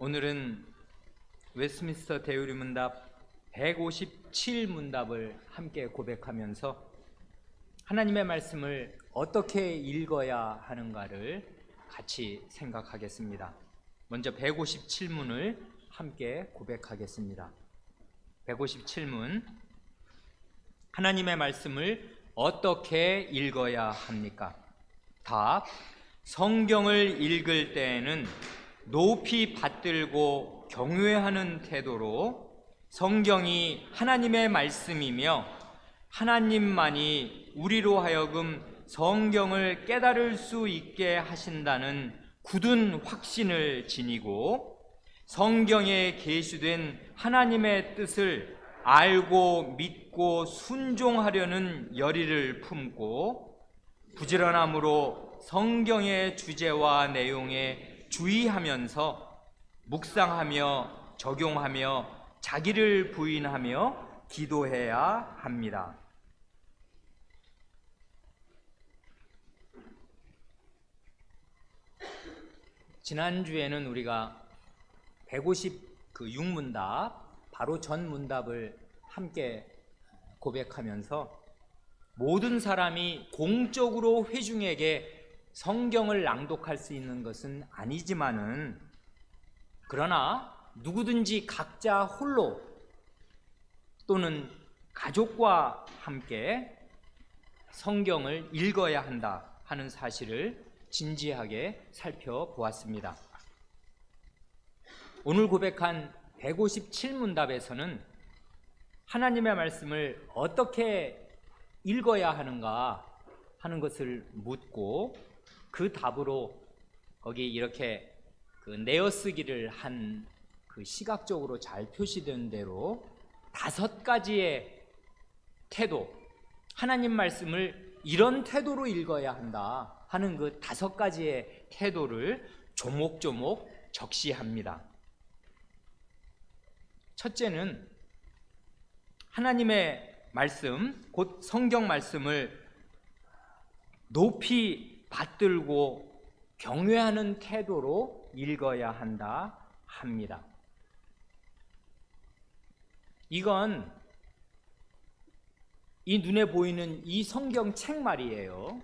오늘은 웨스트민스터 대유리문답 157문답을 함께 고백하면서 하나님의 말씀을 어떻게 읽어야 하는가를 같이 생각하겠습니다. 먼저 157문을 함께 고백하겠습니다. 157문, 하나님의 말씀을 어떻게 읽어야 합니까? 답, 성경을 읽을 때에는 높이 받들고 경외하는 태도로 성경이 하나님의 말씀이며 하나님만이 우리로 하여금 성경을 깨달을 수 있게 하신다는 굳은 확신을 지니고 성경에 계시된 하나님의 뜻을 알고 믿고 순종하려는 열의를 품고 부지런함으로 성경의 주제와 내용에 주의하면서 묵상하며 적용하며 자기를 부인하며 기도해야 합니다. 지난주에는 우리가 156문답, 바로 전 문답을 함께 고백하면서 모든 사람이 공적으로 회중에게 성경을 낭독할 수 있는 것은 아니지만은 그러나 누구든지 각자 홀로 또는 가족과 함께 성경을 읽어야 한다 하는 사실을 진지하게 살펴보았습니다. 오늘 고백한 157문답에서는 하나님의 말씀을 어떻게 읽어야 하는가 하는 것을 묻고 그 답으로 거기 이렇게 내어쓰기를 한 그 시각적으로 잘 표시된 대로 5가지의 태도, 하나님 말씀을 이런 태도로 읽어야 한다 하는 그 5가지의 태도를 조목조목 적시합니다. 첫째는 하나님의 말씀, 곧 성경 말씀을 높이 받들고 경외하는 태도로 읽어야 한다 합니다. 이건 이 눈에 보이는 이 성경책 말이에요.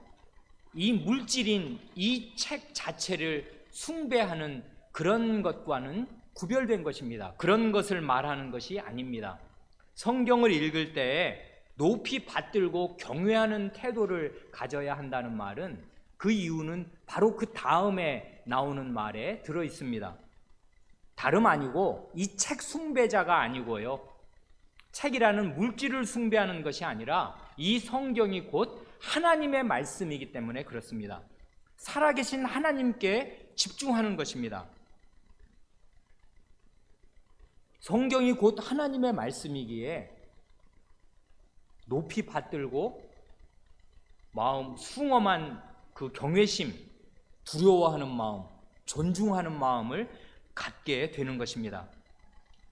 이 물질인 이 책 자체를 숭배하는 그런 것과는 구별된 것입니다. 그런 것을 말하는 것이 아닙니다. 성경을 읽을 때 높이 받들고 경외하는 태도를 가져야 한다는 말은 그 이유는 바로 그 다음에 나오는 말에 들어 있습니다. 다름 아니고 이 책 숭배자가 아니고요, 책이라는 물질을 숭배하는 것이 아니라 이 성경이 곧 하나님의 말씀이기 때문에 그렇습니다. 살아계신 하나님께 집중하는 것입니다. 성경이 곧 하나님의 말씀이기에 높이 받들고 마음, 숭엄한 그 경외심, 두려워하는 마음, 존중하는 마음을 갖게 되는 것입니다.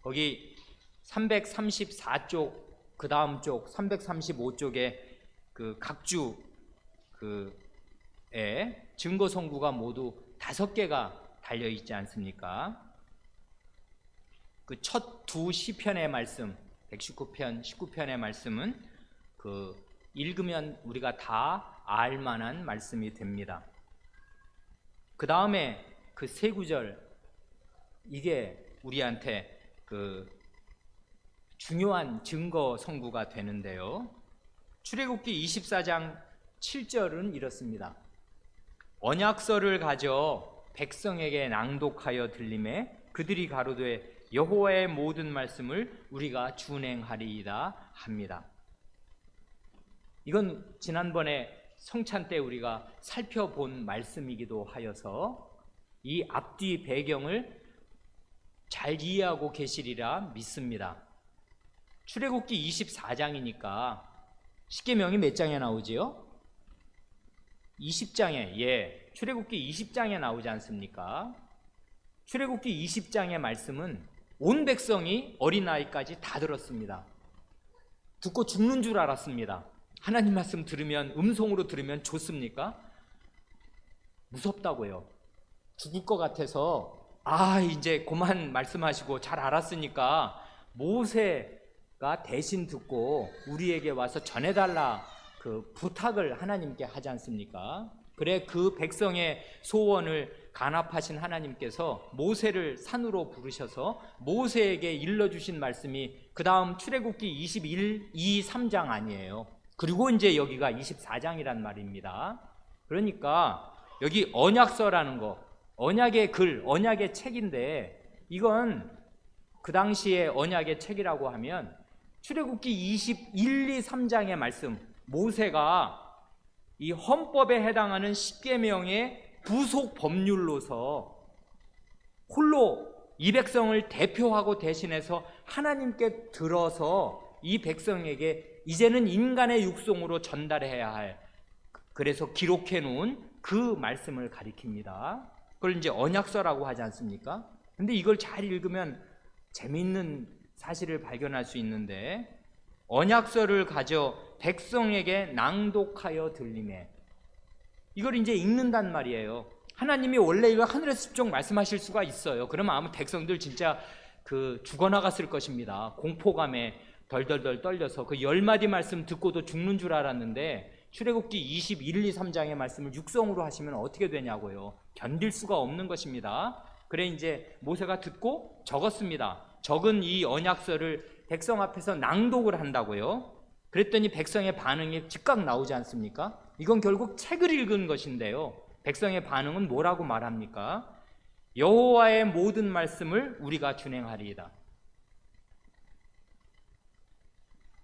거기 334쪽, 그 다음 쪽 335쪽에 그 각주에 증거 성구가 모두 5개가 달려 있지 않습니까? 그 첫 두 시편의 말씀, 119편, 19편의 말씀은 그 읽으면 우리가 다 알만한 말씀이 됩니다. 그 다음에 그 3구절, 이게 우리한테 그 중요한 증거 성구가 되는데요. 출애굽기 24장 7절은 이렇습니다. 언약서를 가져 백성에게 낭독하여 들리매 그들이 가로되 여호와의 모든 말씀을 우리가 준행하리이다 합니다. 이건 지난번에 성찬 때 우리가 살펴본 말씀이기도 하여서 이 앞뒤 배경을 잘 이해하고 계시리라 믿습니다. 출애굽기 24장이니까 십계명이 몇 장에 나오지요? 20장에, 출애굽기 20장에 나오지 않습니까? 출애굽기 20장의 말씀은 온 백성이 어린아이까지 다 들었습니다. 듣고 죽는 줄 알았습니다. 하나님 말씀 들으면, 음성으로 들으면 좋습니까? 무섭다고요. 죽을 것 같아서 이제 그만 말씀하시고 잘 알았으니까 모세가 대신 듣고 우리에게 와서 전해달라 그 부탁을 하나님께 하지 않습니까? 그래 그 백성의 소원을 간합하신 하나님께서 모세를 산으로 부르셔서 모세에게 일러주신 말씀이 그 다음 출애굽기 21, 2, 3장 아니에요. 그리고 이제 여기가 24장이란 말입니다. 그러니까 여기 언약서라는 거, 언약의 글, 언약의 책인데 이건 그 당시에 언약의 책이라고 하면 출애굽기 21, 2, 3장의 말씀, 모세가 이 헌법에 해당하는 10계명의 부속 법률로서 홀로 이 백성을 대표하고 대신해서 하나님께 들어서 이 백성에게 이제는 인간의 육성으로 전달해야 할, 그래서 기록해 놓은 그 말씀을 가리킵니다. 그걸 이제 언약서라고 하지 않습니까? 근데 이걸 잘 읽으면 재미있는 사실을 발견할 수 있는데, 언약서를 가져 백성에게 낭독하여 들리매, 이걸 이제 읽는단 말이에요. 하나님이 원래 이거 하늘에서 직접 말씀하실 수가 있어요. 그러면 아마 백성들 진짜 죽어나갔을 것입니다. 공포감에 덜덜덜 떨려서 그 10마디 말씀 듣고도 죽는 줄 알았는데 출애굽기 21, 2, 3장의 말씀을 육성으로 하시면 어떻게 되냐고요. 견딜 수가 없는 것입니다. 그래 이제 모세가 듣고 적었습니다. 적은 이 언약서를 백성 앞에서 낭독을 한다고요. 그랬더니 백성의 반응이 즉각 나오지 않습니까? 이건 결국 책을 읽은 것인데요. 백성의 반응은 뭐라고 말합니까? 여호와의 모든 말씀을 우리가 준행하리이다.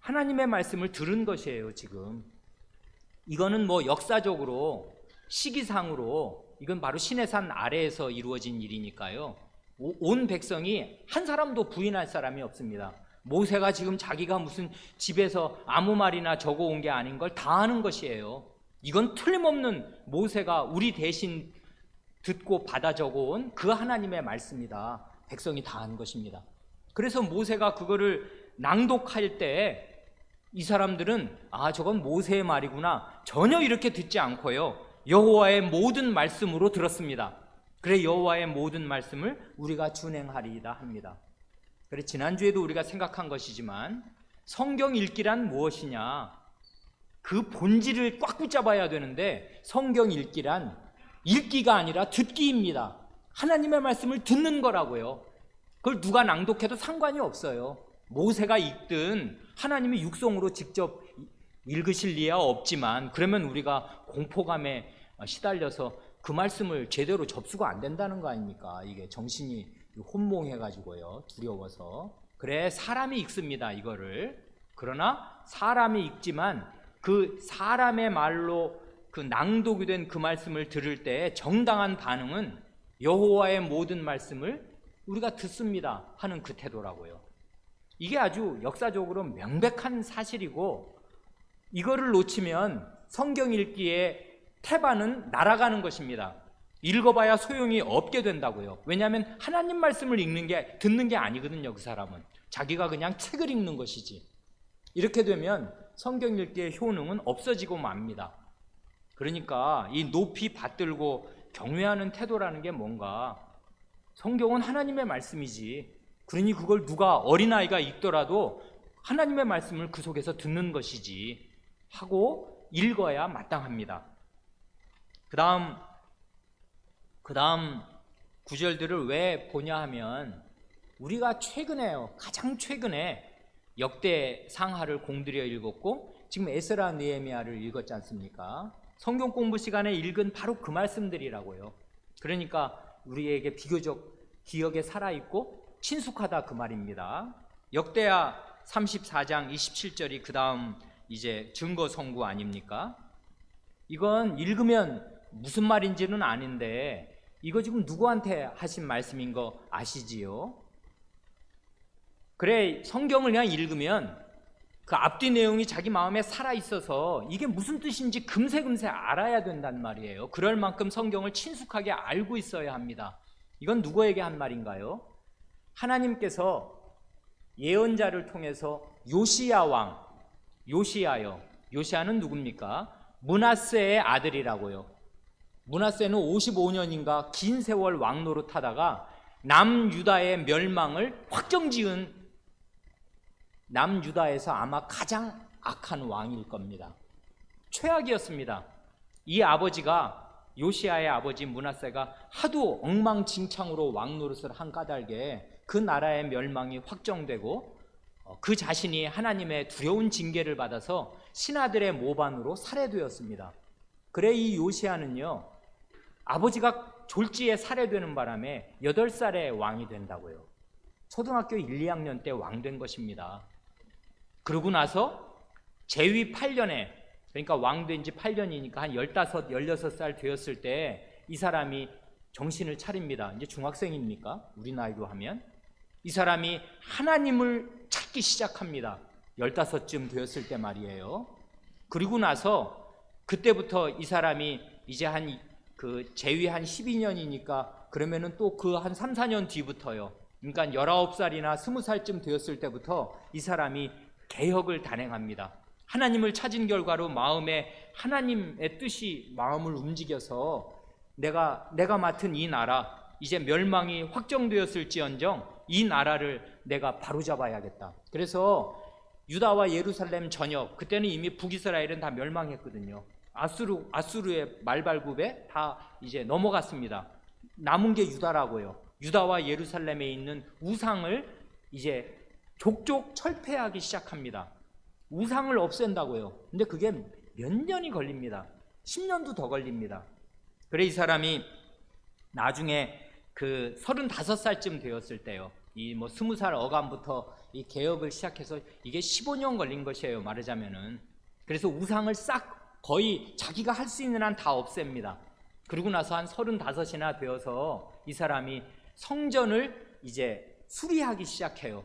하나님의 말씀을 들은 것이에요. 지금 이거는 뭐 역사적으로 시기상으로 이건 바로 시내산 아래에서 이루어진 일이니까요. 온 백성이 한 사람도 부인할 사람이 없습니다. 모세가 지금 자기가 무슨 집에서 아무 말이나 적어온 게 아닌 걸 다 아는 것이에요. 이건 틀림없는 모세가 우리 대신 듣고 받아 적어온 그 하나님의 말씀이다. 백성이 다 아는 것입니다. 그래서 모세가 그거를 낭독할 때 이 사람들은 저건 모세의 말이구나 전혀 이렇게 듣지 않고요, 여호와의 모든 말씀으로 들었습니다. 그래 여호와의 모든 말씀을 우리가 준행하리이다 합니다. 그래 지난주에도 우리가 생각한 것이지만 성경 읽기란 무엇이냐, 그 본질을 꽉 붙잡아야 되는데 성경 읽기란 읽기가 아니라 듣기입니다. 하나님의 말씀을 듣는 거라고요. 그걸 누가 낭독해도 상관이 없어요. 모세가 읽든 하나님이 육성으로 직접 읽으실 리야 없지만 그러면 우리가 공포감에 시달려서 그 말씀을 제대로 접수가 안 된다는 거 아닙니까? 이게 정신이 혼몽해가지고요, 두려워서. 그래 사람이 읽습니다 이거를. 그러나 사람이 읽지만 그 사람의 말로 그 낭독이 된 그 말씀을 들을 때 정당한 반응은 여호와의 모든 말씀을 우리가 듣습니다 하는 그 태도라고요. 이게 아주 역사적으로 명백한 사실이고, 이거를 놓치면 성경 읽기의 태반은 날아가는 것입니다. 읽어봐야 소용이 없게 된다고요. 왜냐하면 하나님 말씀을 듣는 게 아니거든요. 그 사람은 자기가 그냥 책을 읽는 것이지. 이렇게 되면 성경 읽기의 효능은 없어지고 맙니다. 그러니까 이 높이 받들고 경외하는 태도라는 게 뭔가, 성경은 하나님의 말씀이지, 그러니 그걸 누가 어린아이가 읽더라도 하나님의 말씀을 그 속에서 듣는 것이지 하고 읽어야 마땅합니다. 그 다음 구절들을 왜 보냐 하면, 우리가 가장 최근에 역대상하를 공들여 읽었고 지금 에스라 느헤미야를 읽었지 않습니까? 성경 공부 시간에 읽은 바로 그 말씀들이라고요. 그러니까 우리에게 비교적 기억에 살아있고 친숙하다 그 말입니다. 역대하 34장 27절이 그 다음 이제 증거 선고 아닙니까? 이건 읽으면 무슨 말인지는 아는데 이거 지금 누구한테 하신 말씀인 거 아시지요? 그래 성경을 그냥 읽으면 그 앞뒤 내용이 자기 마음에 살아있어서 이게 무슨 뜻인지 금세 알아야 된단 말이에요. 그럴 만큼 성경을 친숙하게 알고 있어야 합니다. 이건 누구에게 한 말인가요? 하나님께서 예언자를 통해서 요시야 왕, 요시야는 누굽니까? 므낫세의 아들이라고요. 므낫세는 55년인가 긴 세월 왕노릇하다가 남유다의 멸망을 확정지은 남유다에서 아마 가장 악한 왕일 겁니다. 최악이었습니다. 이 아버지가, 요시아의 아버지 므낫세가 하도 엉망진창으로 왕 노릇을 한 까닭에 그 나라의 멸망이 확정되고 그 자신이 하나님의 두려운 징계를 받아서 신하들의 모반으로 살해되었습니다. 그래 이 요시아는요, 아버지가 졸지에 살해되는 바람에 8살에 왕이 된다고요. 초등학교 1, 2학년 때 왕 된 것입니다. 그러고 나서 제위 8년에, 그러니까 왕 된 지 8년이니까 한 15, 16살 되었을 때 이 사람이 정신을 차립니다. 이제 중학생입니까? 우리 나이로 하면. 이 사람이 하나님을 찾기 시작합니다. 15쯤 되었을 때 말이에요. 그리고 나서 그때부터 이 사람이 이제 제위 한 12년이니까 그러면은 또 그 한 3, 4년 뒤부터요. 그러니까 19살이나 20살쯤 되었을 때부터 이 사람이 개혁을 단행합니다. 하나님을 찾은 결과로 마음에 하나님의 뜻이 마음을 움직여서 내가 맡은 이 나라, 이제 멸망이 확정되었을지언정 이 나라를 내가 바로잡아야겠다. 그래서 유다와 예루살렘 전역, 그때는 이미 북이스라엘은 다 멸망했거든요. 아수르의 말발굽에 다 이제 넘어갔습니다. 남은 게 유다라고요. 유다와 예루살렘에 있는 우상을 이제 족족 철폐하기 시작합니다. 우상을 없앤다고요. 근데 그게 몇 년이 걸립니다. 10년도 더 걸립니다. 그래 이 사람이 나중에 그 35살쯤 되었을 때요, 이 20살 어간부터 이 개혁을 시작해서 이게 15년 걸린 것이에요, 말하자면은. 그래서 우상을 싹 거의 자기가 할 수 있는 한 다 없앱니다. 그러고 나서 한 35이나 되어서 이 사람이 성전을 이제 수리하기 시작해요.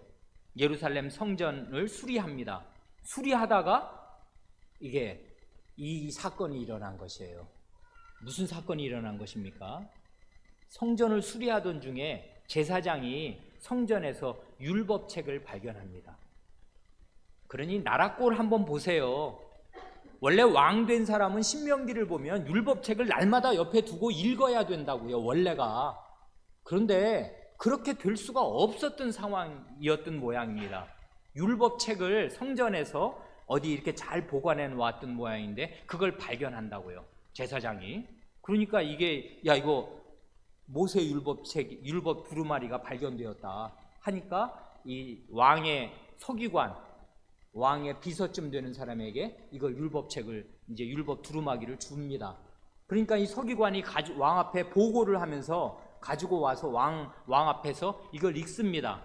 예루살렘 성전을 수리합니다. 수리하다가 이게 이 사건이 일어난 것이에요. 무슨 사건이 일어난 것입니까? 성전을 수리하던 중에 제사장이 성전에서 율법책을 발견합니다. 그러니 나라꼴 한번 보세요. 원래 왕 된 사람은 신명기를 보면 율법책을 날마다 옆에 두고 읽어야 된다고요, 원래가. 그런데 그렇게 될 수가 없었던 상황이었던 모양입니다. 율법책을 성전에서 어디 이렇게 잘 보관해 놓았던 모양인데 그걸 발견한다고요, 제사장이. 그러니까 이거 모세 율법책, 율법 두루마리가 발견되었다 하니까 이 왕의 서기관, 왕의 비서쯤 되는 사람에게 이걸 율법책을, 이제 율법 두루마기를 줍니다. 그러니까 이 서기관이 왕 앞에 보고를 하면서 가지고 와서 왕 앞에서 이걸 읽습니다.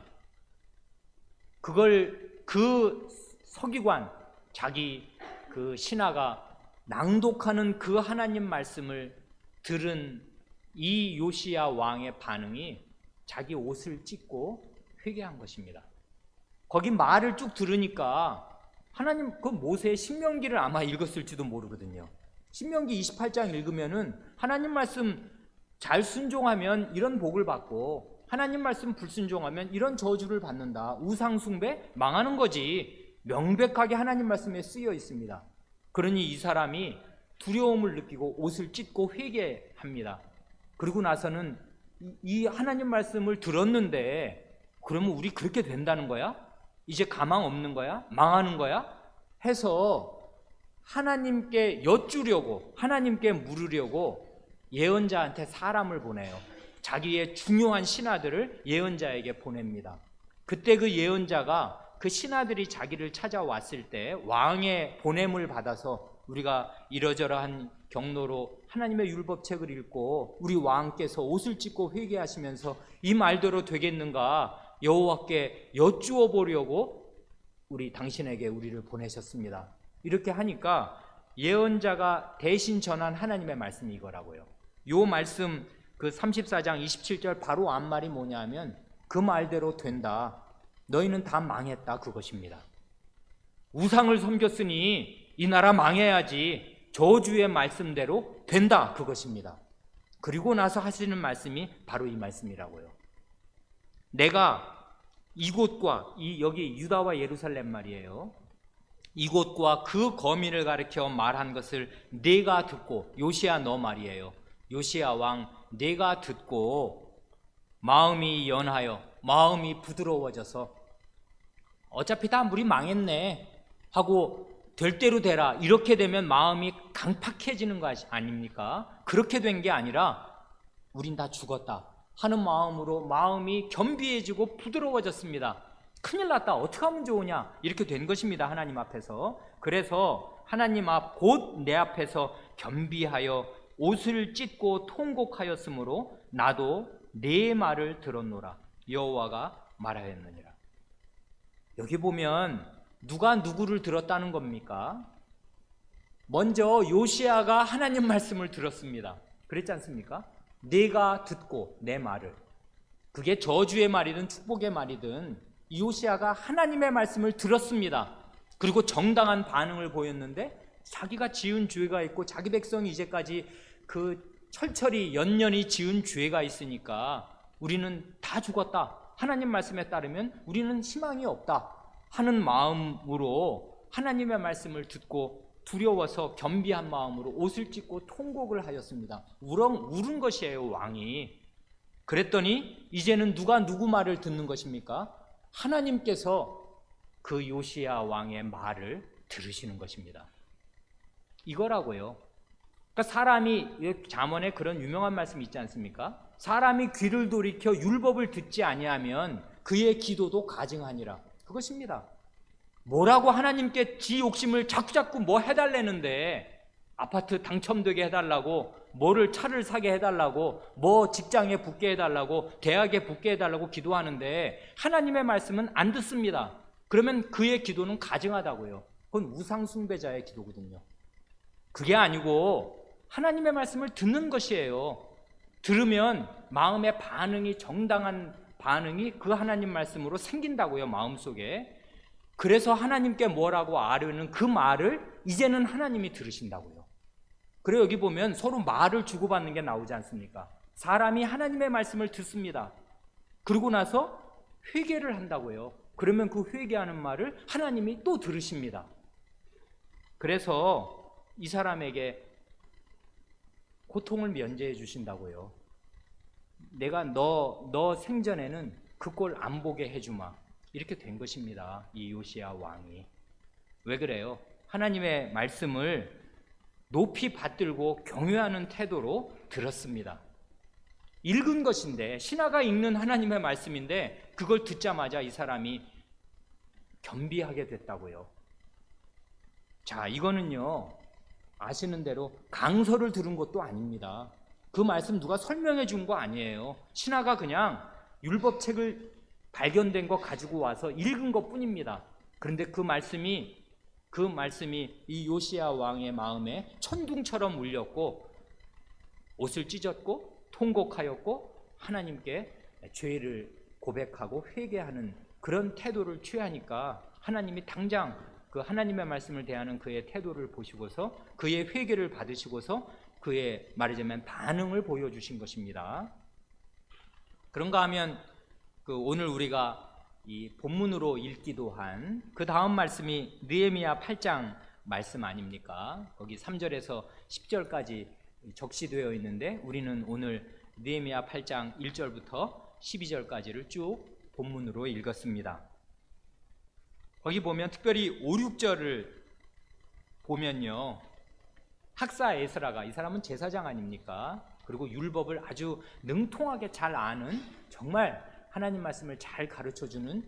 그걸 그 서기관, 자기 그 신하가 낭독하는 그 하나님 말씀을 들은 이 요시야 왕의 반응이 자기 옷을 찢고 회개한 것입니다. 거기 말을 쭉 들으니까 하나님, 그 모세의 신명기를 아마 읽었을지도 모르거든요. 신명기 28장 읽으면은 하나님 말씀 잘 순종하면 이런 복을 받고 하나님 말씀 불순종하면 이런 저주를 받는다. 우상 숭배 망하는 거지. 명백하게 하나님 말씀에 쓰여 있습니다. 그러니 이 사람이 두려움을 느끼고 옷을 찢고 회개합니다. 그리고 나서는 이 하나님 말씀을 들었는데 그러면 우리 그렇게 된다는 거야? 이제 가망 없는 거야? 망하는 거야? 해서 하나님께 여쭈려고, 하나님께 물으려고 예언자한테 사람을 보내요. 자기의 중요한 신하들을 예언자에게 보냅니다. 그때 그 예언자가 그 신하들이 자기를 찾아왔을 때 왕의 보냄을 받아서 우리가 이러저러한 경로로 하나님의 율법책을 읽고 우리 왕께서 옷을 찢고 회개하시면서 이 말대로 되겠는가 여호와께 여쭈어 보려고 당신에게 우리를 보내셨습니다. 이렇게 하니까 예언자가 대신 전한 하나님의 말씀이 이거라고요. 요 말씀 그 34장 27절 바로 앞말이 뭐냐면 그 말대로 된다. 너희는 다 망했다, 그것입니다. 우상을 섬겼으니 이 나라 망해야지. 저주의 말씀대로 된다, 그것입니다. 그리고 나서 하시는 말씀이 바로 이 말씀이라고요. 내가 이곳과 여기 유다와 예루살렘 말이에요. 이곳과 그 거민을 가리켜 말한 것을 내가 듣고, 요시야 너 말이에요. 요시야 왕, 내가 듣고 마음이 연하여 마음이 부드러워져서 어차피 다 우리 망했네 하고 될 대로 되라, 이렇게 되면 마음이 강팍해지는 거 아닙니까? 그렇게 된 게 아니라 우린 다 죽었다 하는 마음으로 마음이 겸비해지고 부드러워졌습니다. 큰일 났다, 어떻게 하면 좋으냐, 이렇게 된 것입니다. 하나님 앞에서. 그래서 하나님 앞 곧 내 앞에서 겸비하여 옷을 찢고 통곡하였으므로 나도 네 말을 들었노라 여호와가 말하였느니라. 여기 보면 누가 누구를 들었다는 겁니까? 먼저 요시야가 하나님 말씀을 들었습니다. 그랬지 않습니까? 내가 듣고 내 말을, 그게 저주의 말이든 축복의 말이든 요시야가 하나님의 말씀을 들었습니다. 그리고 정당한 반응을 보였는데 자기가 지은 죄가 있고 자기 백성이 이제까지 그 철철이 연년이 지은 죄가 있으니까 우리는 다 죽었다, 하나님 말씀에 따르면 우리는 희망이 없다 하는 마음으로 하나님의 말씀을 듣고 두려워서 겸비한 마음으로 옷을 찢고 통곡을 하였습니다. 울은 것이에요, 왕이. 그랬더니 이제는 누가 누구 말을 듣는 것입니까? 하나님께서 그 요시야 왕의 말을 들으시는 것입니다. 이거라고요. 그러니까 사람이, 잠언에 그런 유명한 말씀이 있지 않습니까? 사람이 귀를 돌이켜 율법을 듣지 아니하면 그의 기도도 가증하니라. 그것입니다. 뭐라고 하나님께 지 욕심을 자꾸자꾸 뭐 해달라는데, 아파트 당첨되게 해달라고, 뭐를 차를 사게 해달라고, 뭐 직장에 붙게 해달라고, 대학에 붙게 해달라고 기도하는데 하나님의 말씀은 안 듣습니다. 그러면 그의 기도는 가증하다고요. 그건 우상 숭배자의 기도거든요. 그게 아니고 하나님의 말씀을 듣는 것이에요. 들으면 마음의 반응이, 정당한 반응이 그 하나님 말씀으로 생긴다고요, 마음속에. 그래서 하나님께 뭐라고 아뢰는 그 말을 이제는 하나님이 들으신다고요. 그래서 여기 보면 서로 말을 주고받는 게 나오지 않습니까? 사람이 하나님의 말씀을 듣습니다. 그러고 나서 회개를 한다고요. 그러면 그 회개하는 말을 하나님이 또 들으십니다. 그래서 이 사람에게 고통을 면제해 주신다고요. 내가 너 생전에는 그 꼴 안 보게 해주마, 이렇게 된 것입니다. 이 요시야 왕이. 왜 그래요? 하나님의 말씀을 높이 받들고 경외하는 태도로 들었습니다. 읽은 것인데, 신하가 읽는 하나님의 말씀인데 그걸 듣자마자 이 사람이 겸비하게 됐다고요. 자, 이거는요, 아시는 대로 강서를 들은 것도 아닙니다. 그 말씀 누가 설명해 준 거 아니에요. 신하가 그냥 율법책을 발견된 거 가지고 와서 읽은 것 뿐입니다. 그런데 그 말씀이 이 요시야 왕의 마음에 천둥처럼 울렸고, 옷을 찢었고 통곡하였고 하나님께 죄를 고백하고 회개하는 그런 태도를 취하니까 하나님이 당장 그 하나님의 말씀을 대하는 그의 태도를 보시고서 그의 회개를 받으시고서 그의, 말하자면 반응을 보여주신 것입니다. 그런가 하면 오늘 우리가 이 본문으로 읽기도 한 그 다음 말씀이 느헤미야 8장 말씀 아닙니까? 거기 3절에서 10절까지 적시되어 있는데 우리는 오늘 느헤미야 8장 1절부터 12절까지를 쭉 본문으로 읽었습니다. 거기 보면 특별히 5, 6절을 보면요, 학사 에스라가, 이 사람은 제사장 아닙니까? 그리고 율법을 아주 능통하게 잘 아는, 정말 하나님 말씀을 잘 가르쳐주는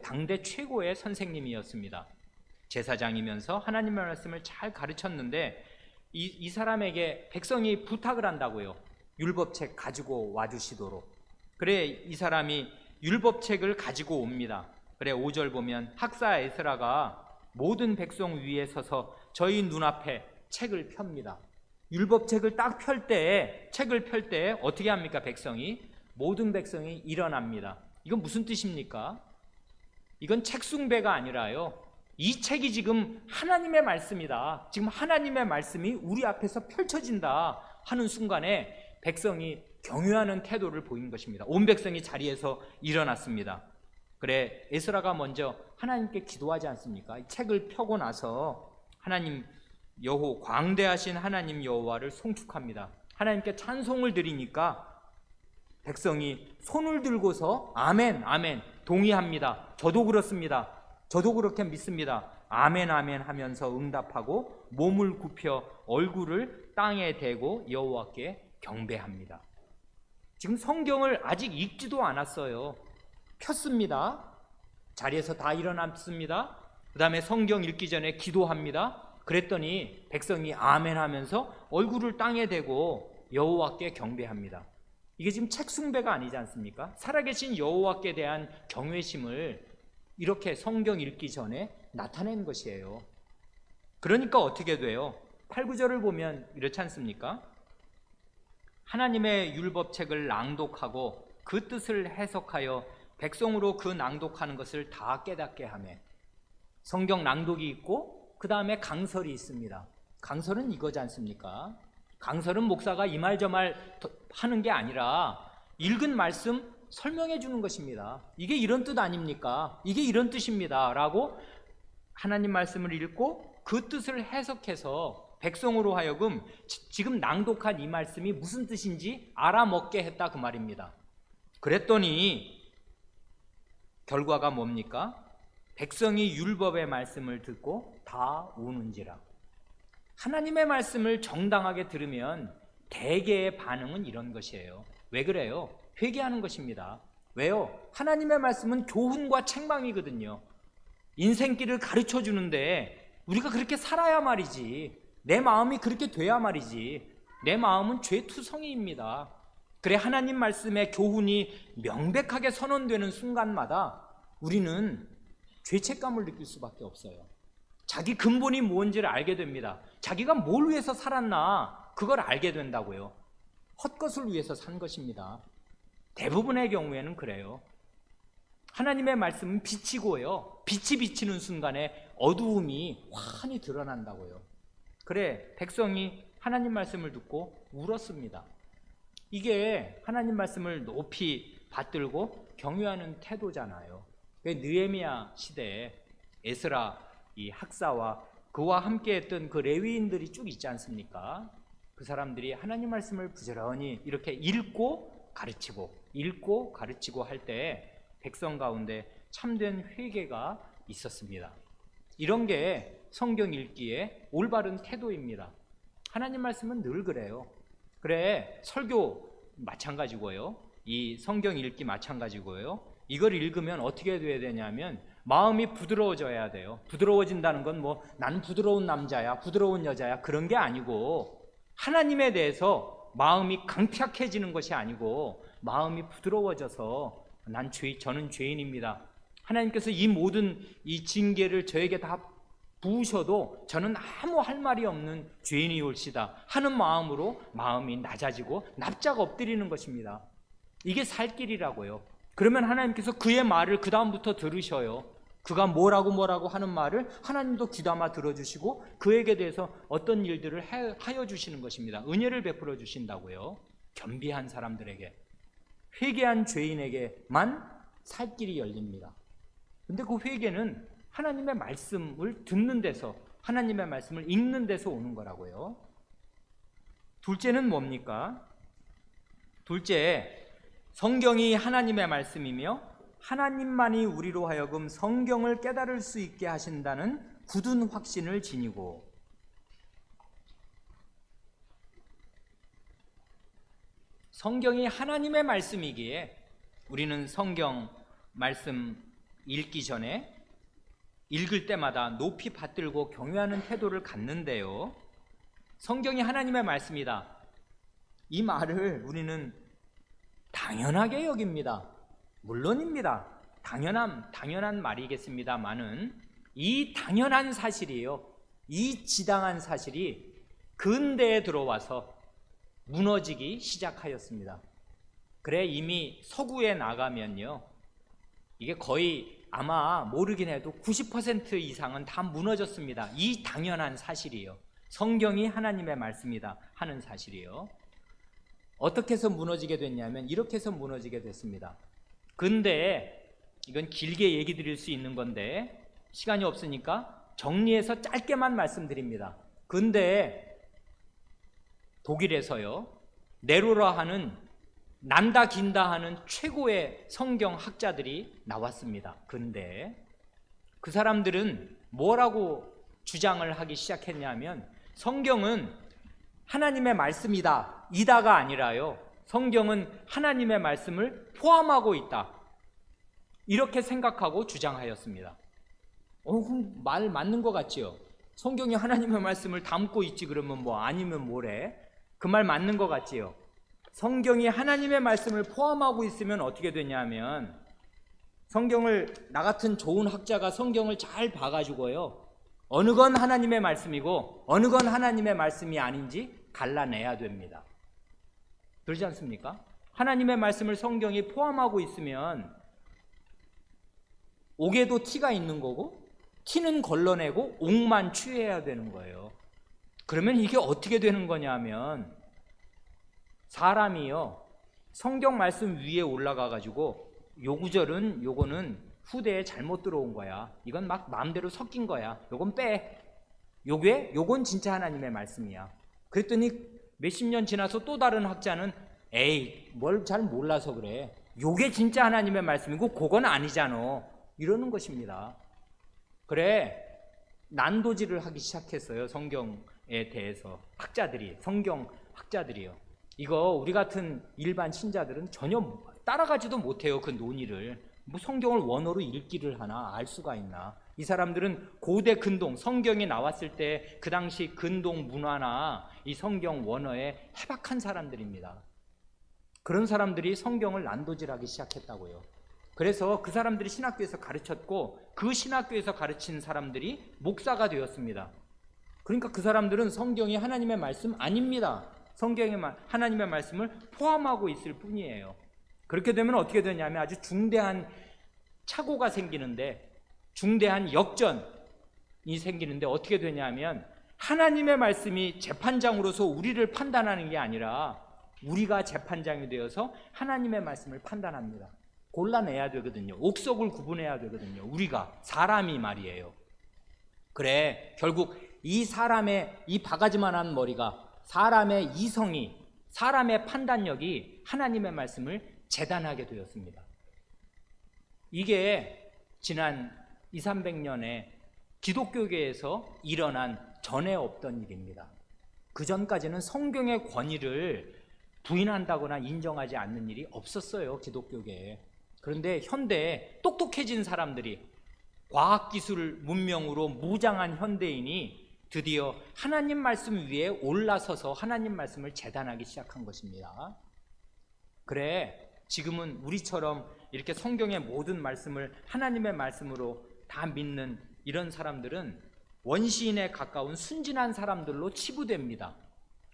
당대 최고의 선생님이었습니다. 제사장이면서 하나님의 말씀을 잘 가르쳤는데 이 사람에게 백성이 부탁을 한다고요. 율법책 가지고 와주시도록. 그래 이 사람이 율법책을 가지고 옵니다. 그래 5절 보면 학사 에스라가 모든 백성 위에 서서 저희 눈앞에 책을 펴니다. 율법책을 딱 책을 펼 때 어떻게 합니까? 모든 백성이 일어납니다. 이건 무슨 뜻입니까? 이건 책 숭배가 아니라요, 이 책이 지금 하나님의 말씀이다, 지금 하나님의 말씀이 우리 앞에서 펼쳐진다 하는 순간에 백성이 경외하는 태도를 보인 것입니다. 온 백성이 자리에서 일어났습니다. 그래 에스라가 먼저 하나님께 기도하지 않습니까? 이 책을 펴고 나서 하나님 광대하신 하나님 여호와를 송축합니다. 하나님께 찬송을 드리니까 백성이 손을 들고서 아멘, 아멘, 동의합니다. 저도 그렇습니다. 저도 그렇게 믿습니다. 아멘, 아멘 하면서 응답하고 몸을 굽혀 얼굴을 땅에 대고 여호와께 경배합니다. 지금 성경을 아직 읽지도 않았어요. 폈습니다. 자리에서 다 일어났습니다. 그 다음에 성경 읽기 전에 기도합니다. 그랬더니 백성이 아멘 하면서 얼굴을 땅에 대고 여호와께 경배합니다. 이게 지금 책 숭배가 아니지 않습니까? 살아계신 여호와께 대한 경외심을 이렇게 성경 읽기 전에 나타낸 것이에요. 그러니까 어떻게 돼요? 8, 9절을 보면 이렇지 않습니까? 하나님의 율법책을 낭독하고 그 뜻을 해석하여 백성으로 그 낭독하는 것을 다 깨닫게 하며, 성경 낭독이 있고 그 다음에 강설이 있습니다. 강설은 이거지 않습니까? 강설은 목사가 이 말 저 말 하는 게 아니라 읽은 말씀 설명해 주는 것입니다. 이게 이런 뜻 아닙니까? 이게 이런 뜻입니다 라고 하나님 말씀을 읽고 그 뜻을 해석해서 백성으로 하여금 지금 낭독한 이 말씀이 무슨 뜻인지 알아먹게 했다, 그 말입니다. 그랬더니 결과가 뭡니까? 백성이 율법의 말씀을 듣고 다 우는지라. 하나님의 말씀을 정당하게 들으면 대개의 반응은 이런 것이에요. 왜 그래요? 회개하는 것입니다. 왜요? 하나님의 말씀은 교훈과 책망이거든요. 인생길을 가르쳐 주는데 우리가 그렇게 살아야 말이지, 내 마음이 그렇게 돼야 말이지. 내 마음은 죄투성이입니다. 그래, 하나님 말씀의 교훈이 명백하게 선언되는 순간마다 우리는 죄책감을 느낄 수밖에 없어요. 자기 근본이 뭔지를 알게 됩니다. 자기가 뭘 위해서 살았나 그걸 알게 된다고요. 헛것을 위해서 산 것입니다. 대부분의 경우에는 그래요. 하나님의 말씀은 빛이고요, 빛이 비치는 순간에 어두움이 환히 드러난다고요. 그래, 백성이 하나님 말씀을 듣고 울었습니다. 이게 하나님 말씀을 높이 받들고 경외하는 태도잖아요. 느헤미야 시대에 에스라 이 학사와 그와 함께 했던 그 레위인들이 쭉 있지 않습니까? 그 사람들이 하나님 말씀을 부지런히 이렇게 읽고 가르치고 할 때 백성 가운데 참된 회개가 있었습니다. 이런 게 성경 읽기에 올바른 태도입니다. 하나님 말씀은 늘 그래요. 그래, 설교 마찬가지고요, 이 성경 읽기 마찬가지고요. 이걸 읽으면 어떻게 돼야 되냐면 마음이 부드러워져야 돼요. 부드러워진다는 건 뭐 난 부드러운 남자야, 부드러운 여자야, 그런 게 아니고, 하나님에 대해서 마음이 강팍해지는 것이 아니고 마음이 부드러워져서 저는 죄인입니다. 하나님께서 이 모든 이 징계를 저에게 다 부으셔도 저는 아무 할 말이 없는 죄인이올시다 하는 마음으로 마음이 낮아지고 납작 엎드리는 것입니다. 이게 살 길이라고요. 그러면 하나님께서 그의 말을 그 다음부터 들으셔요. 그가 뭐라고 하는 말을 하나님도 귀담아 들어주시고 그에게 대해서 어떤 일들을 하여 주시는 것입니다. 은혜를 베풀어 주신다고요. 겸비한 사람들에게, 회개한 죄인에게만 살 길이 열립니다. 근데 그 회개는 하나님의 말씀을 듣는 데서, 하나님의 말씀을 읽는 데서 오는 거라고요. 둘째는 뭡니까? 둘째, 성경이 하나님의 말씀이며 하나님만이 우리로 하여금 성경을 깨달을 수 있게 하신다는 굳은 확신을 지니고, 성경이 하나님의 말씀이기에 우리는 성경 말씀 읽기 전에, 읽을 때마다 높이 받들고 경외하는 태도를 갖는데요, 성경이 하나님의 말씀이다, 이 말을 우리는 당연하게 여깁니다. 물론입니다. 당연한 말이겠습니다만은 이 당연한 사실이에요. 이 지당한 사실이 근대에 들어와서 무너지기 시작하였습니다. 그래, 이미 서구에 나가면요, 이게 거의 아마 모르긴 해도 90% 이상은 다 무너졌습니다. 이 당연한 사실이에요. 성경이 하나님의 말씀이다 하는 사실이에요. 어떻게 해서 무너지게 됐냐면 이렇게 해서 무너지게 됐습니다. 근데 이건 길게 얘기 드릴 수 있는 건데 시간이 없으니까 정리해서 짧게만 말씀드립니다. 근데 독일에서요, 네로라 하는 난다 긴다 하는 최고의 성경 학자들이 나왔습니다. 근데 그 사람들은 뭐라고 주장을 하기 시작했냐면 성경은 하나님의 말씀이다, 이다가 아니라요, 성경은 하나님의 말씀을 포함하고 있다, 이렇게 생각하고 주장하였습니다. 그럼 말 맞는 것 같지요? 성경이 하나님의 말씀을 담고 있지 그러면 뭐 아니면 뭐래? 그 말 맞는 것 같지요? 성경이 하나님의 말씀을 포함하고 있으면 어떻게 되냐면, 성경을, 나 같은 좋은 학자가 성경을 잘 봐가지고요, 어느 건 하나님의 말씀이고 어느 건 하나님의 말씀이 아닌지 갈라내야 됩니다. 그러지 않습니까? 하나님의 말씀을 성경이 포함하고 있으면 옥에도 티가 있는 거고 티는 걸러내고 옥만 취해야 되는 거예요. 그러면 이게 어떻게 되는 거냐면, 사람이요, 성경 말씀 위에 올라가 가지고 요 구절은 요거는 후대에 잘못 들어온 거야, 이건 막 마음대로 섞인 거야, 요건 빼, 요건 진짜 하나님의 말씀이야. 그랬더니 몇십 년 지나서 또 다른 학자는 에이, 뭘 잘 몰라서 그래, 요게 진짜 하나님의 말씀이고 그건 아니잖아, 이러는 것입니다. 그래, 난도질을 하기 시작했어요, 성경에 대해서. 학자들이, 성경 학자들이요. 이거 우리 같은 일반 신자들은 전혀 따라가지도 못해요, 그 논의를. 뭐 성경을 원어로 읽기를 하나, 알 수가 있나. 이 사람들은 고대 근동, 성경이 나왔을 때 그 당시 근동 문화나 이 성경 원어에 해박한 사람들입니다. 그런 사람들이 성경을 난도질하기 시작했다고요. 그래서 그 사람들이 신학교에서 가르쳤고 그 신학교에서 가르친 사람들이 목사가 되었습니다. 그러니까 그 사람들은 성경이 하나님의 말씀 아닙니다. 성경에 하나님의 말씀을 포함하고 있을 뿐이에요. 그렇게 되면 어떻게 되냐면 아주 중대한 착오가 생기는데, 중대한 역전이 생기는데, 어떻게 되냐면 하나님의 말씀이 재판장으로서 우리를 판단하는 게 아니라 우리가 재판장이 되어서 하나님의 말씀을 판단합니다. 골라내야 되거든요. 옥석을 구분해야 되거든요. 우리가, 사람이 말이에요. 그래, 결국 이 사람의 이 바가지만한 머리가, 사람의 이성이, 사람의 판단력이 하나님의 말씀을 재단하게 되었습니다. 이게 지난 200~300년에 기독교계에서 일어난 전에 없던 일입니다. 그 전까지는 성경의 권위를 부인한다거나 인정하지 않는 일이 없었어요, 기독교계에. 그런데 현대에 똑똑해진 사람들이, 과학기술 문명으로 무장한 현대인이 드디어 하나님 말씀 위에 올라서서 하나님 말씀을 재단하기 시작한 것입니다. 그래, 지금은 우리처럼 이렇게 성경의 모든 말씀을 하나님의 말씀으로 다 믿는 이런 사람들은 원시인에 가까운 순진한 사람들로 치부됩니다.